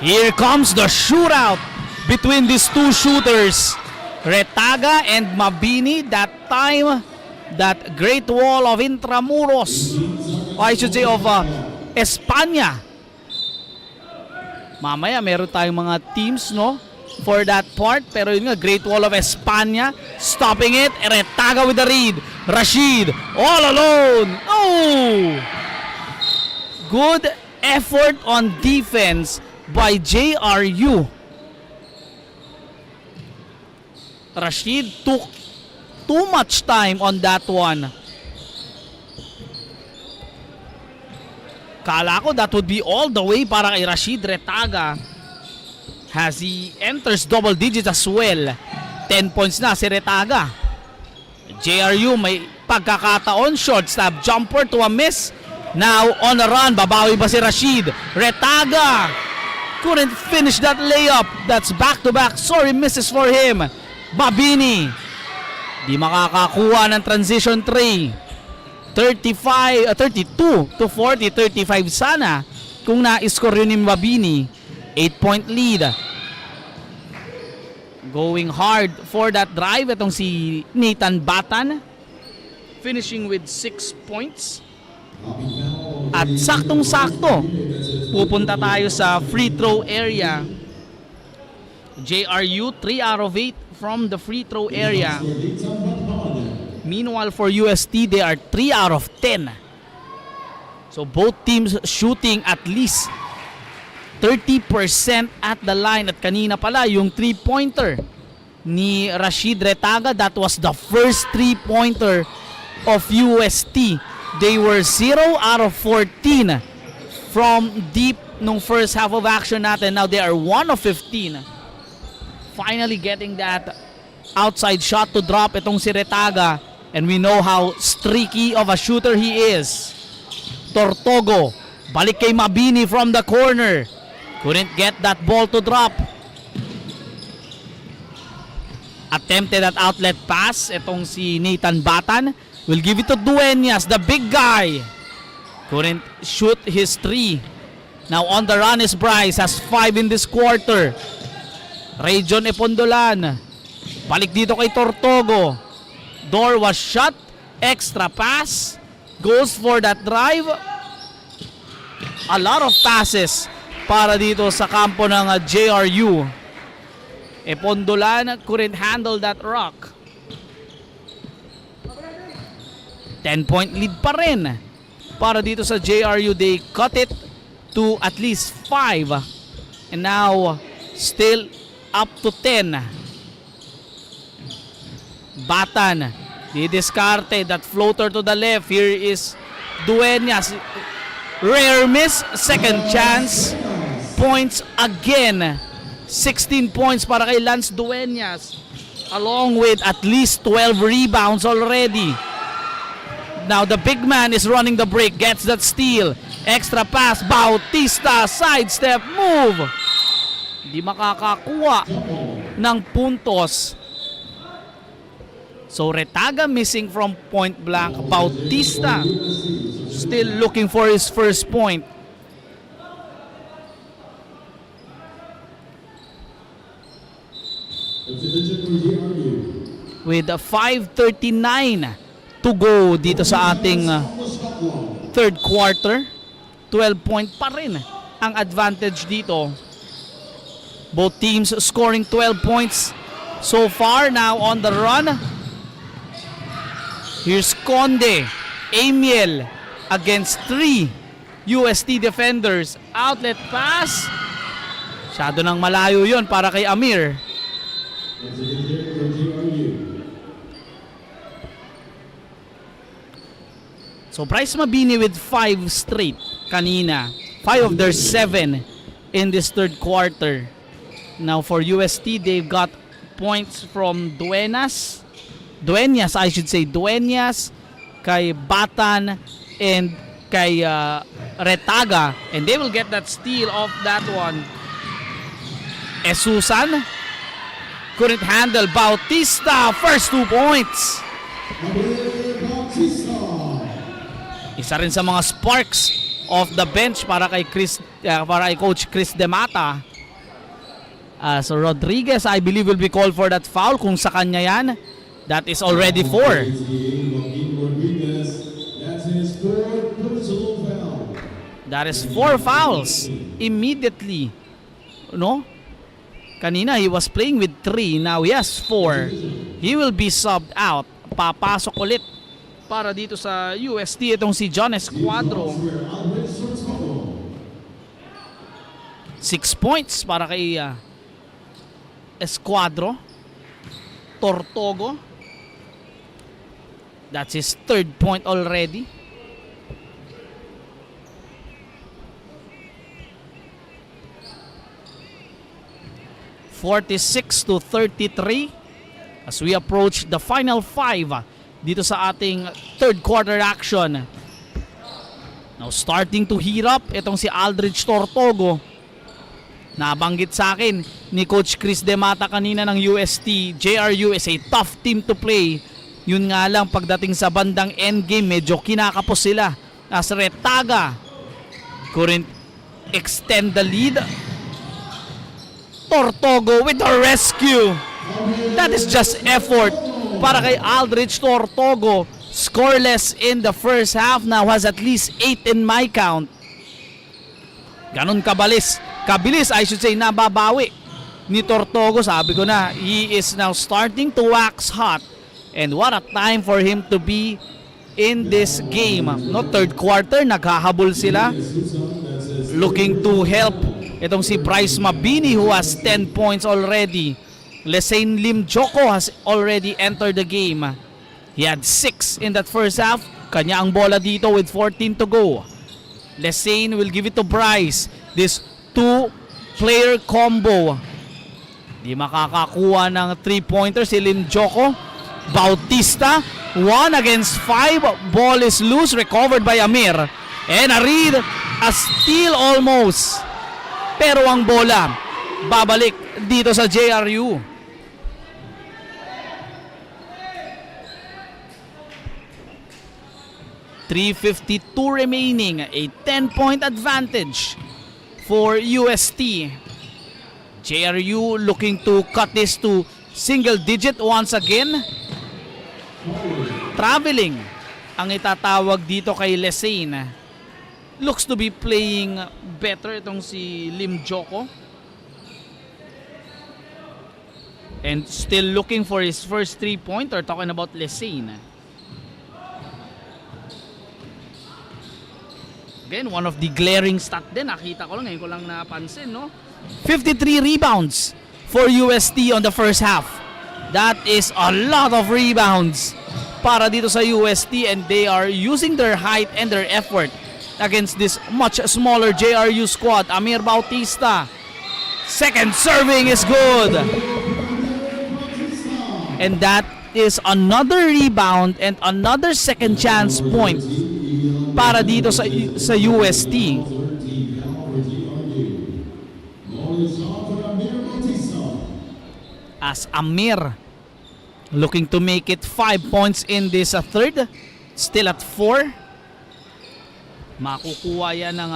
Speaker 1: Here comes the shootout between these two shooters, Retaga and Mabini. That time, that Great Wall of Intramuros, or I should say of Espanya. Mamaya meron tayong mga teams, no, for that part. Pero yun nga, Great Wall of Espanya stopping it. Retaga with the read. Rashid all alone. Oh! Good effort on defense by JRU. Rashid took too much time on that one. Kala ko that would be all the way para kay Rashid Retaga, as he enters double digits as well. 10 points na si Retaga. JRU may pagkakataon, short stab jumper to a miss. Now on a run, babawi ba si Rashid? Retaga couldn't finish that layup. That's back-to-back sorry misses for him. Mabini di makakakuha ng transition 3. 32 to 40, 35 sana kung na-score yun ni Mabini. 8-point lead. Going hard for that drive. Itong si Nathan Batan. Finishing with 6 points. At saktong-sakto, pupunta tayo sa free throw area. JRU 3 out of 8 from the free throw area. Meanwhile for UST, they are 3 out of 10. So both teams shooting at least 30% at the line. At kanina pala yung 3-pointer ni Rashid Retaga, that was the first 3-pointer of UST. They were 0 out of 14 from deep nung first half of action natin. Now they are 1 of 15. Finally getting that outside shot to drop itong si Retaga. And we know how streaky of a shooter he is. Tortogo, balik kay Mabini from the corner. Couldn't get that ball to drop. Attempted that outlet pass. Itong si Nathan Batan will give it to Dueñas, the big guy. Couldn't shoot his 3. Now on the run is Bryce, has 5 in this quarter. Region Epondolan, balik dito kay Tortogo. Door was shut. Extra pass. Goes for that drive. A lot of passes para dito sa kampo ng JRU. Epondolan couldn't handle that rock. 10-point lead pa rin para dito sa JRU. They cut it to at least 5. And now still up to 10. Batan, didiskarte that floater to the left. Here is Dueñas. Rare miss, second chance. Points again. 16 points para kay Lance Dueñas, along with at least 12 rebounds already. Now the big man is running the break, gets that steal. Extra pass, Bautista, sidestep move. Hindi makakakuha ng puntos. So Retaga missing from point blank. Bautista still looking for his first point. With 5:39 to go dito sa ating third quarter, 12-point pa rin ang advantage dito. Both teams scoring 12 points so far. Now on the run, here's Conde. Amiel against 3 UST defenders. Outlet pass. Masyado nang malayo yon para kay Amir. So Bryce Mabini with 5 straight kanina. 5 of their 7 in this third quarter. Now for UST, they've got points from Dueñas, I should say, Dueñas, kay Batan, and kay Retaga. And they will get that steal off that one. Esusan couldn't handle. Bautista, first 2 points. Isa rin sa mga sparks off the bench para kay Coach Chris Demata. So Rodriguez, I believe, will be called for that foul. Kung sa kanya yan, that is already 4. That is 4 fouls immediately. No? Kanina he was playing with 3. Now he has 4. He will be subbed out. Papasok ulit para dito sa UST itong si John Escuadro. 6 points para kay Escuadro. Tortogo, that's his 3rd point already. (46-33) as we approach the final 5 dito sa ating third quarter action. Now starting to heat up itong si Aldridge Tortogo. Nabanggit sa akin ni Coach Chris Demata kanina ng UST, JRU is a tough team to play. Yun nga lang, pagdating sa bandang endgame, medyo kinakapos sila. As Retaga couldn't extend the lead. Tortogo with the rescue. That is just effort para kay Aldrich Tortogo. Scoreless in the first half, now has at least 8 in my count. Ganon kabilis, I should say, nababawi ni Tortogo. Sabi ko na, he is now starting to wax hot. And what a time for him to be in this game. No, third quarter, naghahabol sila. Looking to help itong si Bryce Mabini who has 10 points already. Lesain Lim Joko has already entered the game. He had 6 in that first half. Kanya ang bola dito with 14 to go. Lesain will give it to Bryce. This 2-player combo. Di makakakuha ng 3-pointer si Lim Joko. Bautista, 1 against 5. Ball is loose, recovered by Amir. And a read, a steal almost. Pero ang bola, babalik dito sa JRU. 3:52 remaining, a 10-point advantage for UST. JRU looking to cut this to single digit once again. Traveling ang itatawag dito kay Lesain. Looks to be playing better itong si Lim Joko. And still looking for his first 3-pointer, talking about Lesain. Again, one of the glaring stat din. Nakita ko lang, ngayon ko lang napansin, no? 53 rebounds for UST on the first half. That is a lot of rebounds para dito sa UST, and they are using their height and their effort against this much smaller JRU squad. Amir Bautista. Second serving is good. And that is another rebound and another second chance point para dito sa UST. As Amir looking to make it 5 points in this third. Still at 4. Makukuha yan ng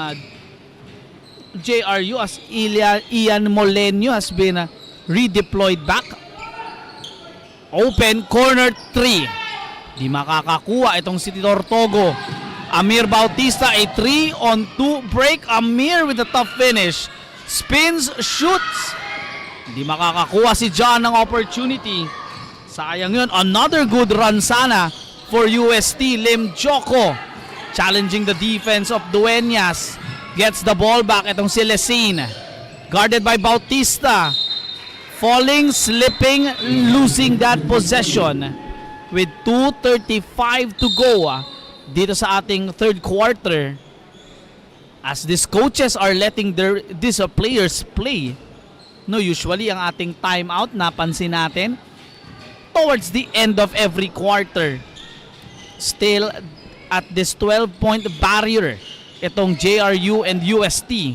Speaker 1: JRU as Ian Molenio has been redeployed back. Open corner 3. Di makakakuha itong si Tortogo. Amir Bautista, a 3-on-2 break. Amir with a tough finish. Spins, shoots. Di makakakuha si John ng opportunity. Sayang yun. Another good run sana for UST. Lim Joko challenging the defense of Dueñas. Gets the ball back. Itong si Lesain. Guarded by Bautista. Falling, slipping, losing that possession. With 2:35 to go dito sa ating third quarter. As these coaches are letting these players play. No, usually ang ating timeout, napansin natin, towards the end of every quarter. Still at this 12-point barrier, itong JRU and UST.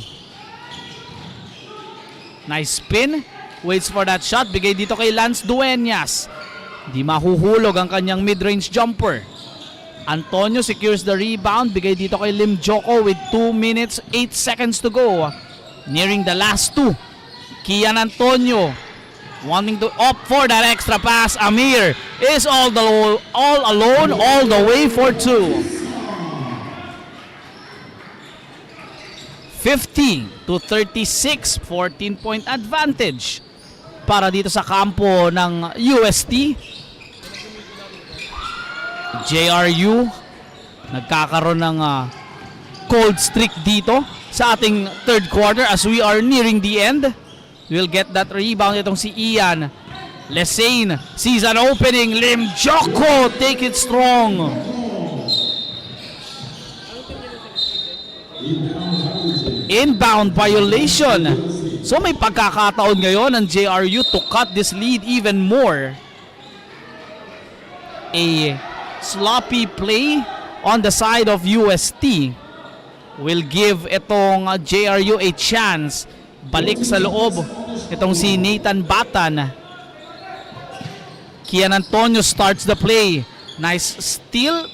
Speaker 1: Nice spin. Waits for that shot. Bigay dito kay Lance Dueñas. Di mahuhulog ang kanyang mid-range jumper. Antonio secures the rebound. Bigay dito kay Lim Joko with 2 minutes 8 seconds to go. Nearing the last 2. Kian Antonio wanting to opt for that extra pass. Amir is all alone all the way for 2. 50-36, 14-point advantage para dito sa kampo ng UST. JRU nagkakaroon ng cold streak dito sa ating third quarter as we are nearing the end. We'll get that rebound itong si Ian. Lesain sees an opening. Lim Joko take it strong. Inbound violation. So may pagkakataon ngayon ng JRU to cut this lead even more. A sloppy play on the side of UST will give itong JRU a chance. Balik sa loob itong si Nathan Batan. Kian Antonio starts the play. Nice steal.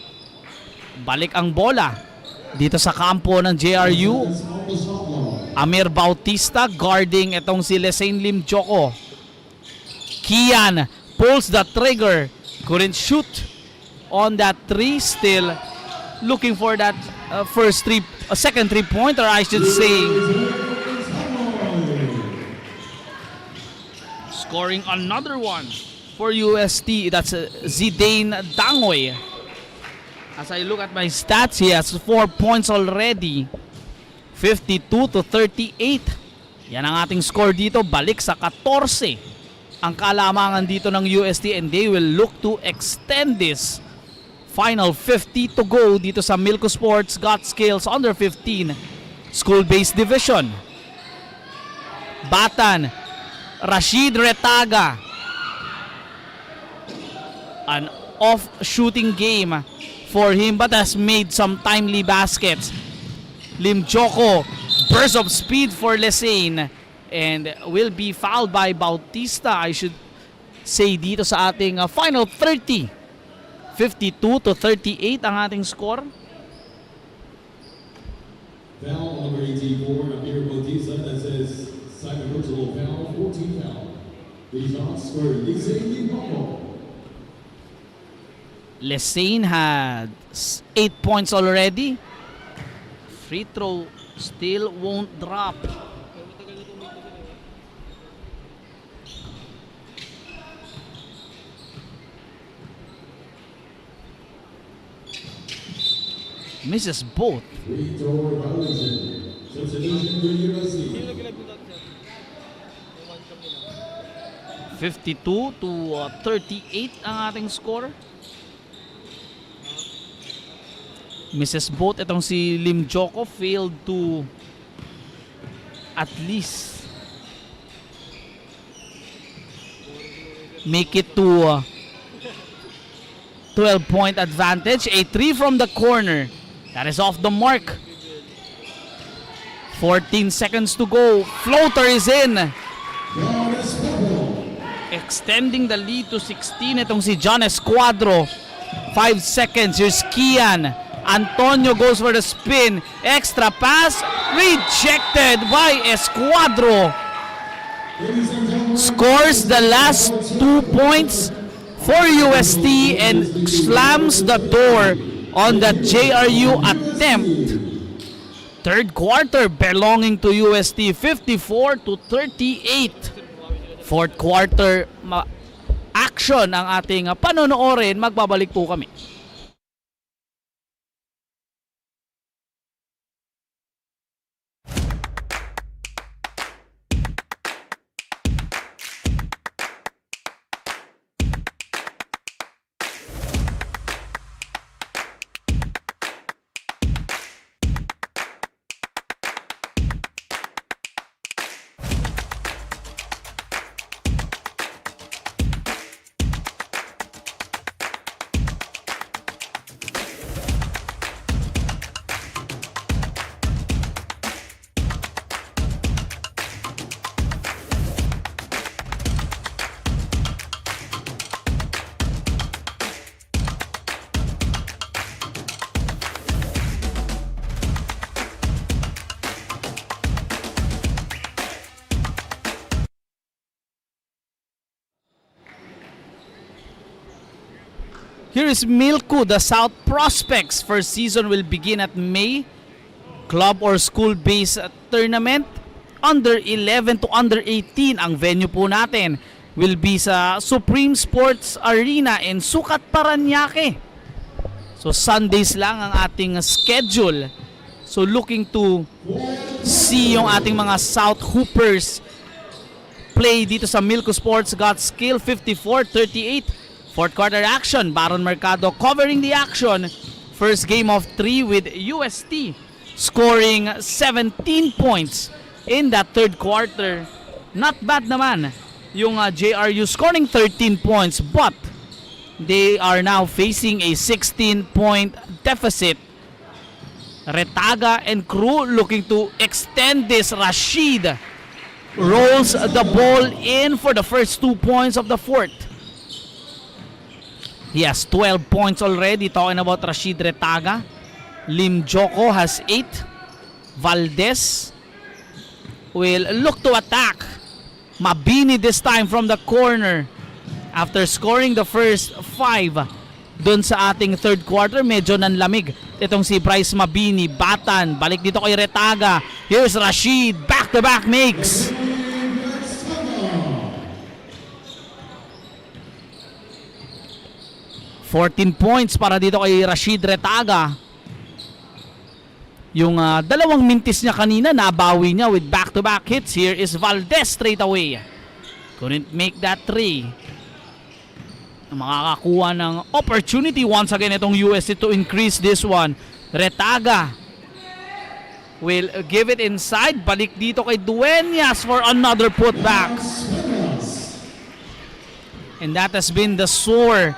Speaker 1: Balik ang bola dito sa kampo ng JRU. Amir Bautista guarding itong si Lesain Lim Joko. Kian pulls the trigger. Couldn't shoot on that three. Still looking for that second three-pointer, I should say. Scoring another one for UST. That's Zidane Dangoy. As I look at my stats, he has 4 points already. 52-38. Yan ang ating score dito. Balik sa 14 ang kalamangan dito ng UST, and they will look to extend this. Final 50 to go dito sa Milcu Sports Got Skills Under 15 School-Based Division. Batan, Rashid Retaga. An off shooting game for him but has made some timely baskets. Lim Joko, burst of speed for Lesane and will be fouled by Bautista, I should say, dito sa ating final 30. 52-38 ang ating score.
Speaker 2: Foul number 84, Amir Bautista, that says second personal foul, 14 foul. The shots for Lesane Limpopo.
Speaker 1: Lesane had 8 points already. Free throw still won't drop. Misses both.
Speaker 2: Free throw violation. Substitution to USC.
Speaker 1: 52-38 ang ating score. Misses both. Itong si Lim Joko failed to at least make it to 12-point advantage. A 3 from the corner. That is off the mark. 14 seconds to go. Floater is in. Extending the lead to 16. Itong si John Escuadro. 5 seconds. Here's Kian. Antonio goes for the spin. Extra pass. Rejected by Escuadro. Scores the last 2 points for UST and slams the door on the JRU attempt. Third quarter belonging to UST, 54-38. Fourth quarter action ang ating panonoorin. Magbabalik po kami. Here is Milcu, the South Prospects. First season will begin at May. Club or school-based tournament. Under 11 to under 18 ang venue po natin. Will be sa Supreme Sports Arena in Sucat, Parañaque. So Sundays lang ang ating schedule. So looking to see yung ating mga South Hoopers play dito sa Milcu Sports Got Skill. 54-38. Fourth quarter action. Baron Mercado covering the action. First game of 3 with UST scoring 17 points in that third quarter. Not bad naman yung JRU scoring 13 points, but they are now facing a 16-point deficit. Retaga and crew looking to extend this. Rashid rolls the ball in for the first 2 points of the fourth. He has 12 points already. Talking about Rashid Retaga. Lim Joko has 8. Valdez will look to attack. Mabini this time from the corner. After scoring the first 5 doon sa ating third quarter, medyo nanlamig itong si Bryce Mabini. Batan, balik dito kay Retaga. Here's Rashid, back-to-back makes. $14 points para dito kay Rashid Retaga. Yung dalawang mintis niya kanina, nabawi niya with back-to-back hits. Here is Valdez straight away. Couldn't make that 3. Makakakuha ng opportunity once again itong UST to increase this one. Retaga will give it inside. Balik dito kay Dueñas for another putback. And that has been the sore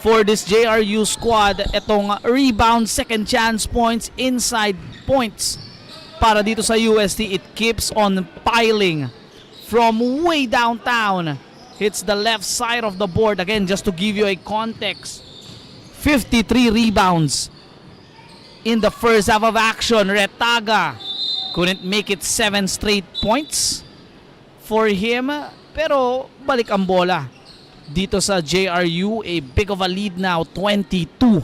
Speaker 1: for this JRU squad. Itong rebound, second chance points, inside points para dito sa UST. It keeps on piling from way downtown. Hits the left side of the board. Again, just to give you a context, 53 rebounds in the first half of action. Retaga couldn't make it 7 straight points for him. Pero balik ang bola dito sa JRU. A big of a lead now, 22.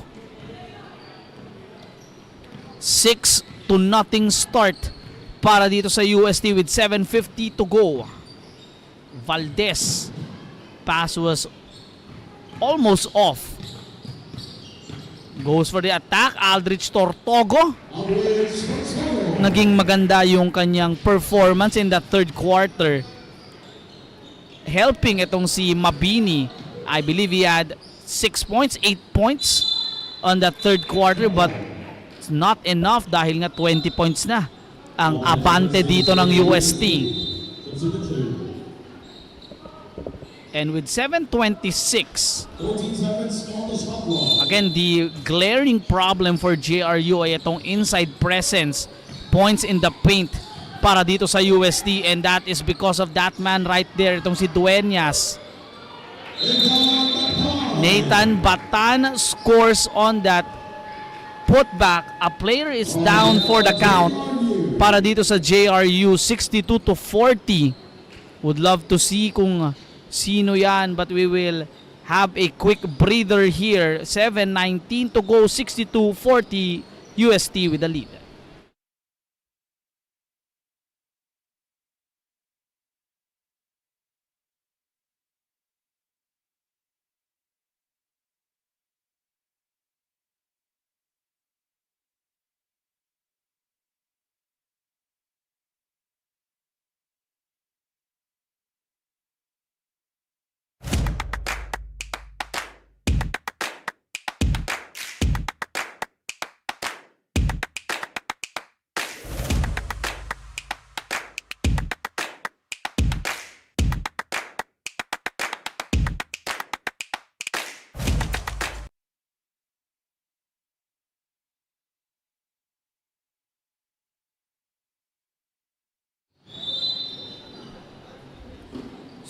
Speaker 1: 6-0 start para dito sa UST with 7:50 to go. Valdez, pass was almost off. Goes for the attack. Aldrich Tortogo. Naging maganda yung kanyang performance in the third quarter, helping itong si Mabini. I believe he had 6 points, 8 points on the third quarter, but it's not enough dahil nga 20 points na ang abante dito ng UST. And with 7:26, again, the glaring problem for JRU ay itong inside presence, points in the paint para dito sa UST, and that is because of that man right there, itong si Dueñas. Nathan Batan scores on that putback. A player is down for the count para dito sa JRU, 62-40. Would love to see kung sino yan, but we will have a quick breather here. 7:19 to go, 62-40 UST with the lead.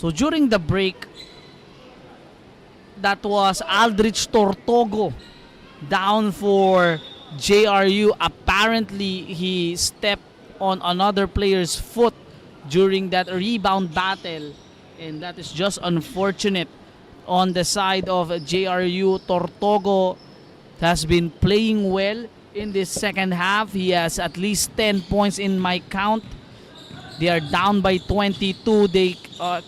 Speaker 1: So during the break, that was Aldrich Tortogo down for JRU. Apparently, he stepped on another player's foot during that rebound battle, and that is just unfortunate on the side of JRU. Tortogo has been playing well in this second half. He has at least 10 points in my count. They are down by 22. They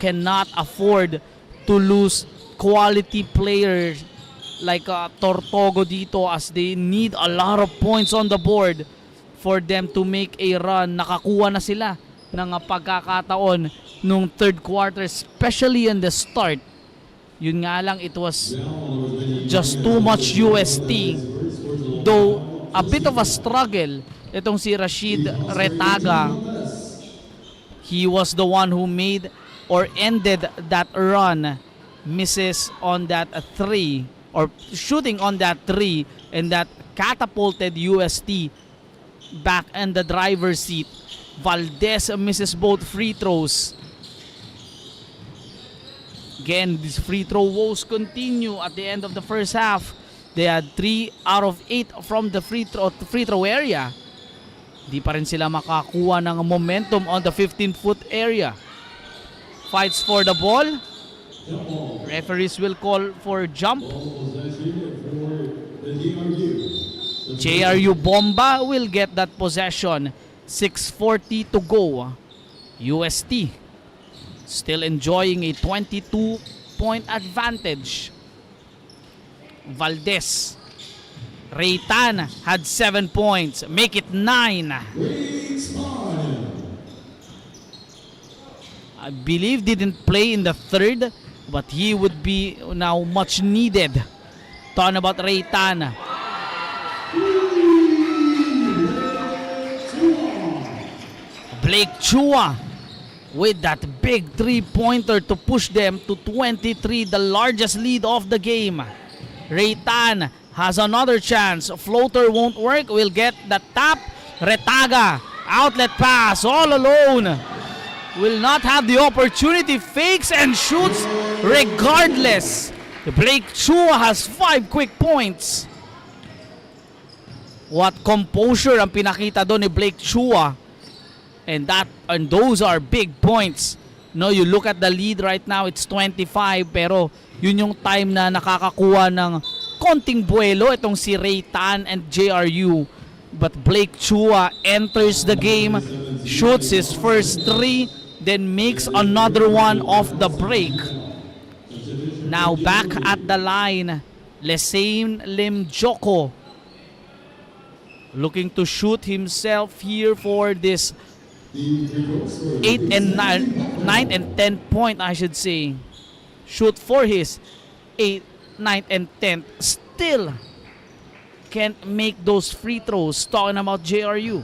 Speaker 1: cannot afford to lose quality players like Tortogo dito, as they need a lot of points on the board for them to make a run. Nakakuha na sila ng pagkakataon nung third quarter, especially in the start. Yun nga lang, it was just too much UST. Though a bit of a struggle itong si Rashid Retaga. He was the one who made or ended that run. Misses on that 3, or shooting on that 3, and that catapulted UST back in the driver's seat. Valdez misses both free throws. Again, these free throw woes continue at the end of the first half. They had 3 out of 8 from the free throw area. Di pa rin sila makakuha ng momentum on the 15-foot area. Fights for the ball. Referees will call for jump. JRU Bomba will get that possession. 6:40 to go. UST still enjoying a 22-point advantage. Valdez. Reitan had 7 points. Make it 9. I believe didn't play in the third, but he would be now much needed. Talking about Reitan. Blake Chua with that big three-pointer to push them to 23, the largest lead of the game. Reitan has another chance. Floater won't work. Will get the tap. Retaga, outlet pass, all alone. Will not have the opportunity. Fakes and shoots regardless. Blake Chua has 5 quick points. What composure ang pinakita doon ni Blake Chua. And those are big points. No, you look at the lead right now, it's 25, pero yun yung time na nakakakuha ng konting buwelo itong si Reitan and JRU. But Blake Chua enters the game, shoots his first 3, then makes another one off the break. Now back at the line, Lesain Lim Joko looking to shoot himself here for this 8 and 9 and 10 point, I should say. Shoot for his 8, 9 and 10. Still can't make those free throws. Talking about JRU.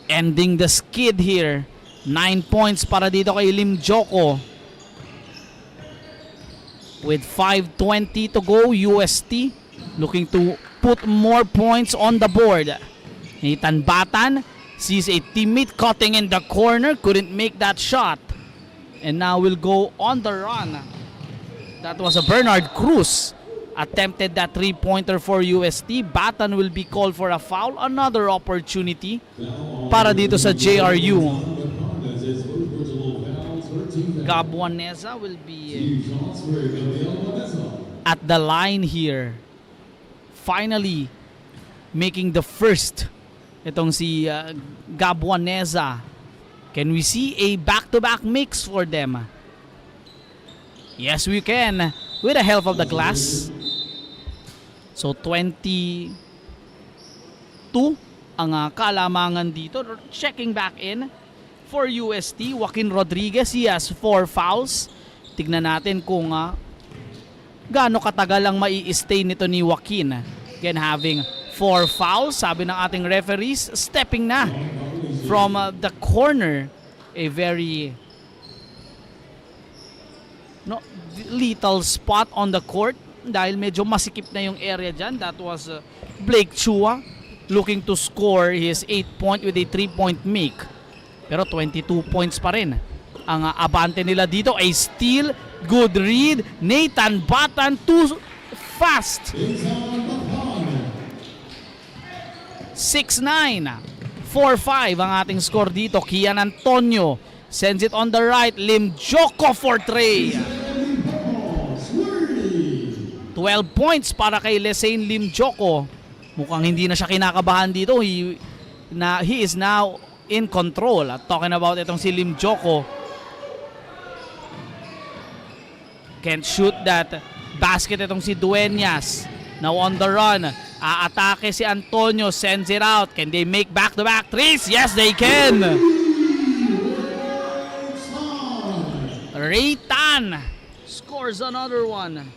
Speaker 1: Ending the skid here. 9 points para dito kay Lim Joko. With 5:20 to go, UST looking to put more points on the board. Nathan Batan sees a teammate cutting in the corner, couldn't make that shot. And now will go on the run. That was a Bernard Cruz. Attempted that three-pointer for UST. Batan will be called for a foul. Another opportunity para dito sa JRU. Gabuaneza will be at the line here. Finally making the first. Itong si Gabuaneza. Can we see a back-to-back mix for them? Yes, we can. With the help of the glass. So 22 ang kalamangan dito. Checking back in for UST, Joaquin Rodriguez, he has 4 fouls. Tignan natin kung gaano katagal ang mai-stay nito ni Joaquin. Again, having 4 fouls. Sabi ng ating referees, stepping na from the corner. A very lethal spot on the court dahil medyo masikip na yung area dyan. That was Blake Chua looking to score his 8-point with a 3-point make. Pero 22 points pa rin ang abante nila dito. A steal, good read. Nathan Batan too fast. 6-9, 4-5 ang ating score dito. Kian Antonio sends it on the right. Lim Joko for Trey. 12 points para kay Lesain Lim Joko. Mukhang hindi na siya kinakabahan dito. He is now in control. Talking about itong si Lim Joko. Can't shoot that basket itong si Dueñas. Now on the run. Aatake si Antonio. Sends it out. Can they make back-to-back threes? Yes, they can. Reitan scores another one.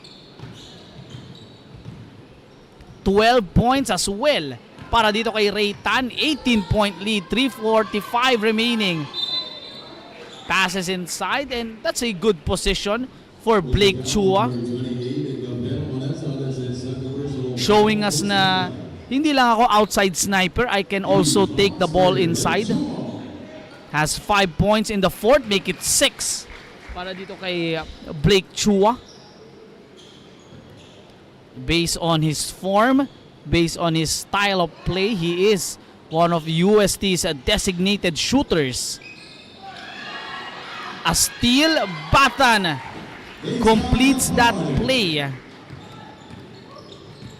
Speaker 1: 12 points as well para dito kay Reitan. 18-point lead, 3:45 remaining. Passes inside and that's a good position for Blake Chua. Showing us na hindi lang ako outside sniper, I can also take the ball inside. Has 5 points in the fourth, make it 6 para dito kay Blake Chua. Based on his form, based on his style of play, he is one of UST's designated shooters. A steal, Batan completes that play.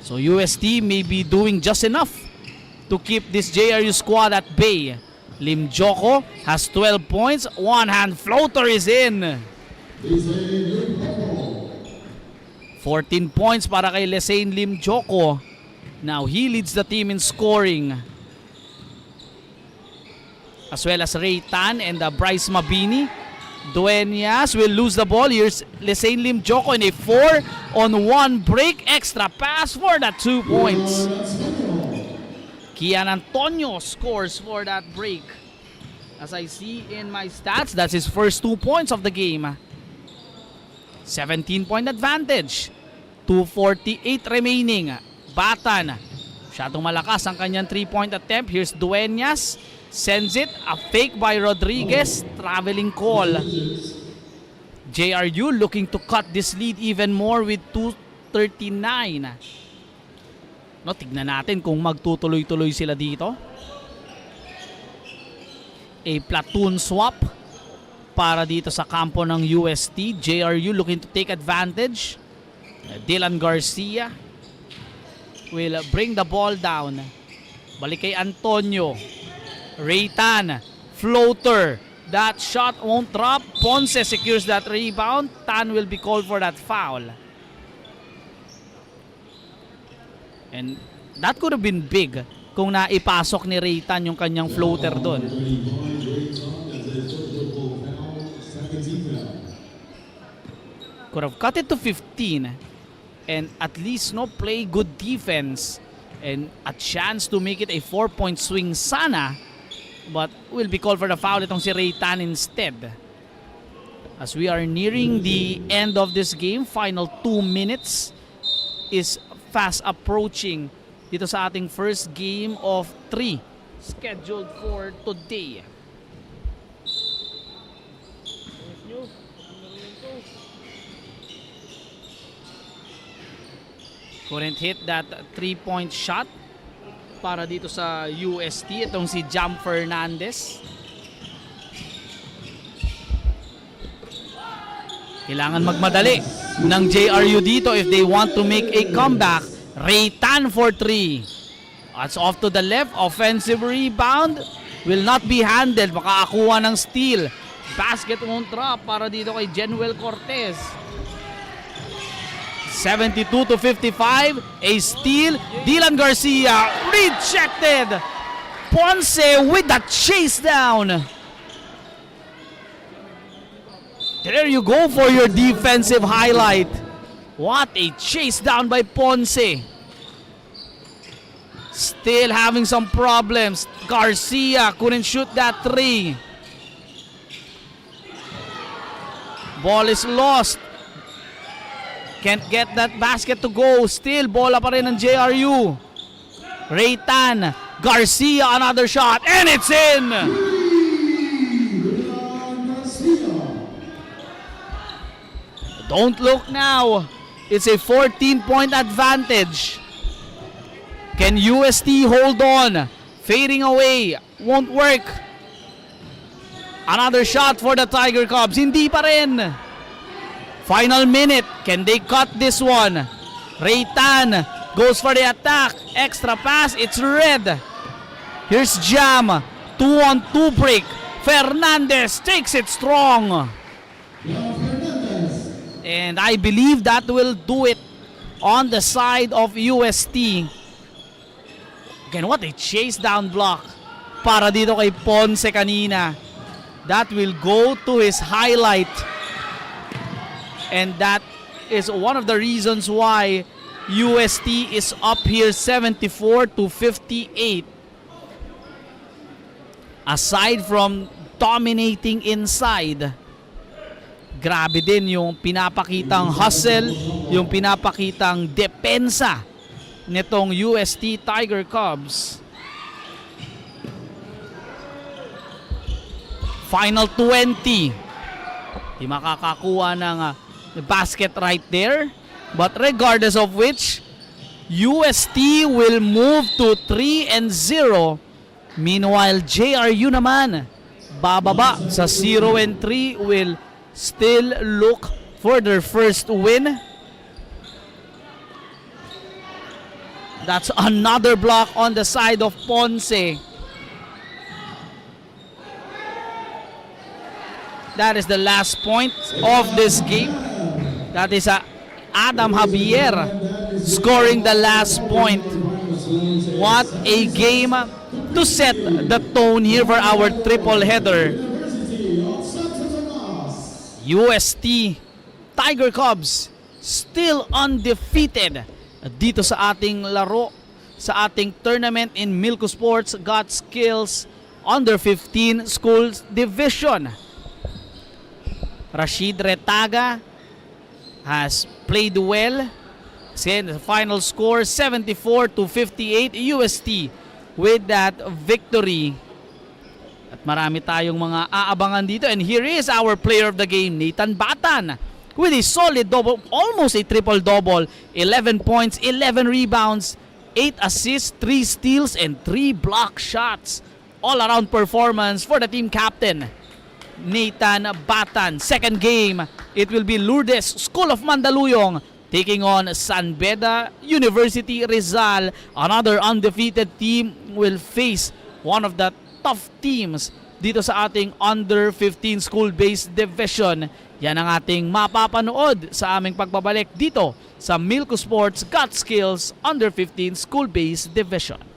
Speaker 1: So UST may be doing just enough to keep this JRU squad at bay. Lim Joko has 12 points. One-hand floater is in. 14 points para kay Lesain Lim Joko. Now he leads the team in scoring. As well as Ray Tan and Bryce Mabini. Dueñas will lose the ball. Here's Lesain Lim Joko in a 4-on-1 break. Extra pass for that 2 points. Kian Antonio scores for that break. As I see in my stats, that's his first 2 points of the game. 17-point advantage. 2:48 remaining. Batan. Masyadong malakas ang kanyang 3-point attempt. Here's Dueñas. Sends it. A fake by Rodriguez. Traveling call. JRU looking to cut this lead even more with 2:39. No, tignan natin kung magtutuloy-tuloy sila dito. A platoon swap para dito sa kampo ng UST. JRU looking to take advantage. Dylan Garcia will bring the ball down. Balik kay Antonio. Raytan, floater. That shot won't drop. Ponce secures that rebound. Tan will be called for that foul. And that could have been big kung naipasok ni Raytan yung kanyang floater doon. Could have cut it to 15 and at least play good defense and a chance to make it a 4-point swing sana, but will be called for the foul itong si Raytan instead. As we are nearing the end of this game, final 2 minutes is fast approaching dito sa ating first game of 3 scheduled for today. Couldn't hit that 3-point shot para dito sa UST. Itong si Jam Fernandez. Kailangan magmadali ng JRU dito if they want to make a comeback. Raytan for 3. That's off to the left. Offensive rebound. Will not be handled. Makakakuha ng steal. Basket won't drop para dito kay Jenuel Cortez. 72-55. A steal. Dylan Garcia rejected. Ponce with the chase down. There you go for your defensive highlight. What a chase down by Ponce. Still having some problems. Garcia couldn't shoot that 3. Ball is lost. Can't get that basket to go. Still, bola pa rin ng JRU. Raytan. Garcia, another shot. And it's in! Don't look now. It's a 14-point advantage. Can UST hold on? Fading away. Won't work. Another shot for the Tiger Cubs. Hindi pa rin. Final minute. Can they cut this one? Raytan goes for the attack. Extra pass. It's red. Here's Jam. 2-on-2 break. Fernandez takes it strong. And I believe that will do it on the side of UST. Again, what a chase down block para dito kay Ponce kanina. That will go to his highlight. And that is one of the reasons why UST is up here 74-58. Aside from dominating inside, grabe din yung pinapakitang hustle, yung pinapakitang depensa nitong UST Tiger Cubs. Final 20. Di makakakuha ng basket right there. But regardless of which, UST will move to 3-0 Meanwhile, JRU naman, bababa sa 0-3, will still look for their first win. That's another block on the side of Ponce. That is the last point of this game. That is Adam Javier scoring the last point. What a game to set the tone here for our triple header. UST Tiger Cubs still undefeated dito sa ating laro, sa ating tournament in Milcu Sports Got Skills Under 15 Schools Division. Rashid Retaga has played well. Again, the final score 74-58 UST with that victory. At marami tayong mga aabangan dito. And here is our player of the game, Nathan Batan, with a solid double, almost a triple-double. 11 points, 11 rebounds, 8 assists, 3 steals, and 3 block shots. All-around performance for the team captain, Nathan Batan. Second game, it will be Lourdes School of Mandaluyong taking on San Beda University Rizal. Another undefeated team will face one of the tough teams dito sa ating under 15 school-based division. Yan ang ating mapapanood sa aming pagbabalik dito sa Milcu Sports Got Skills under 15 school-based division.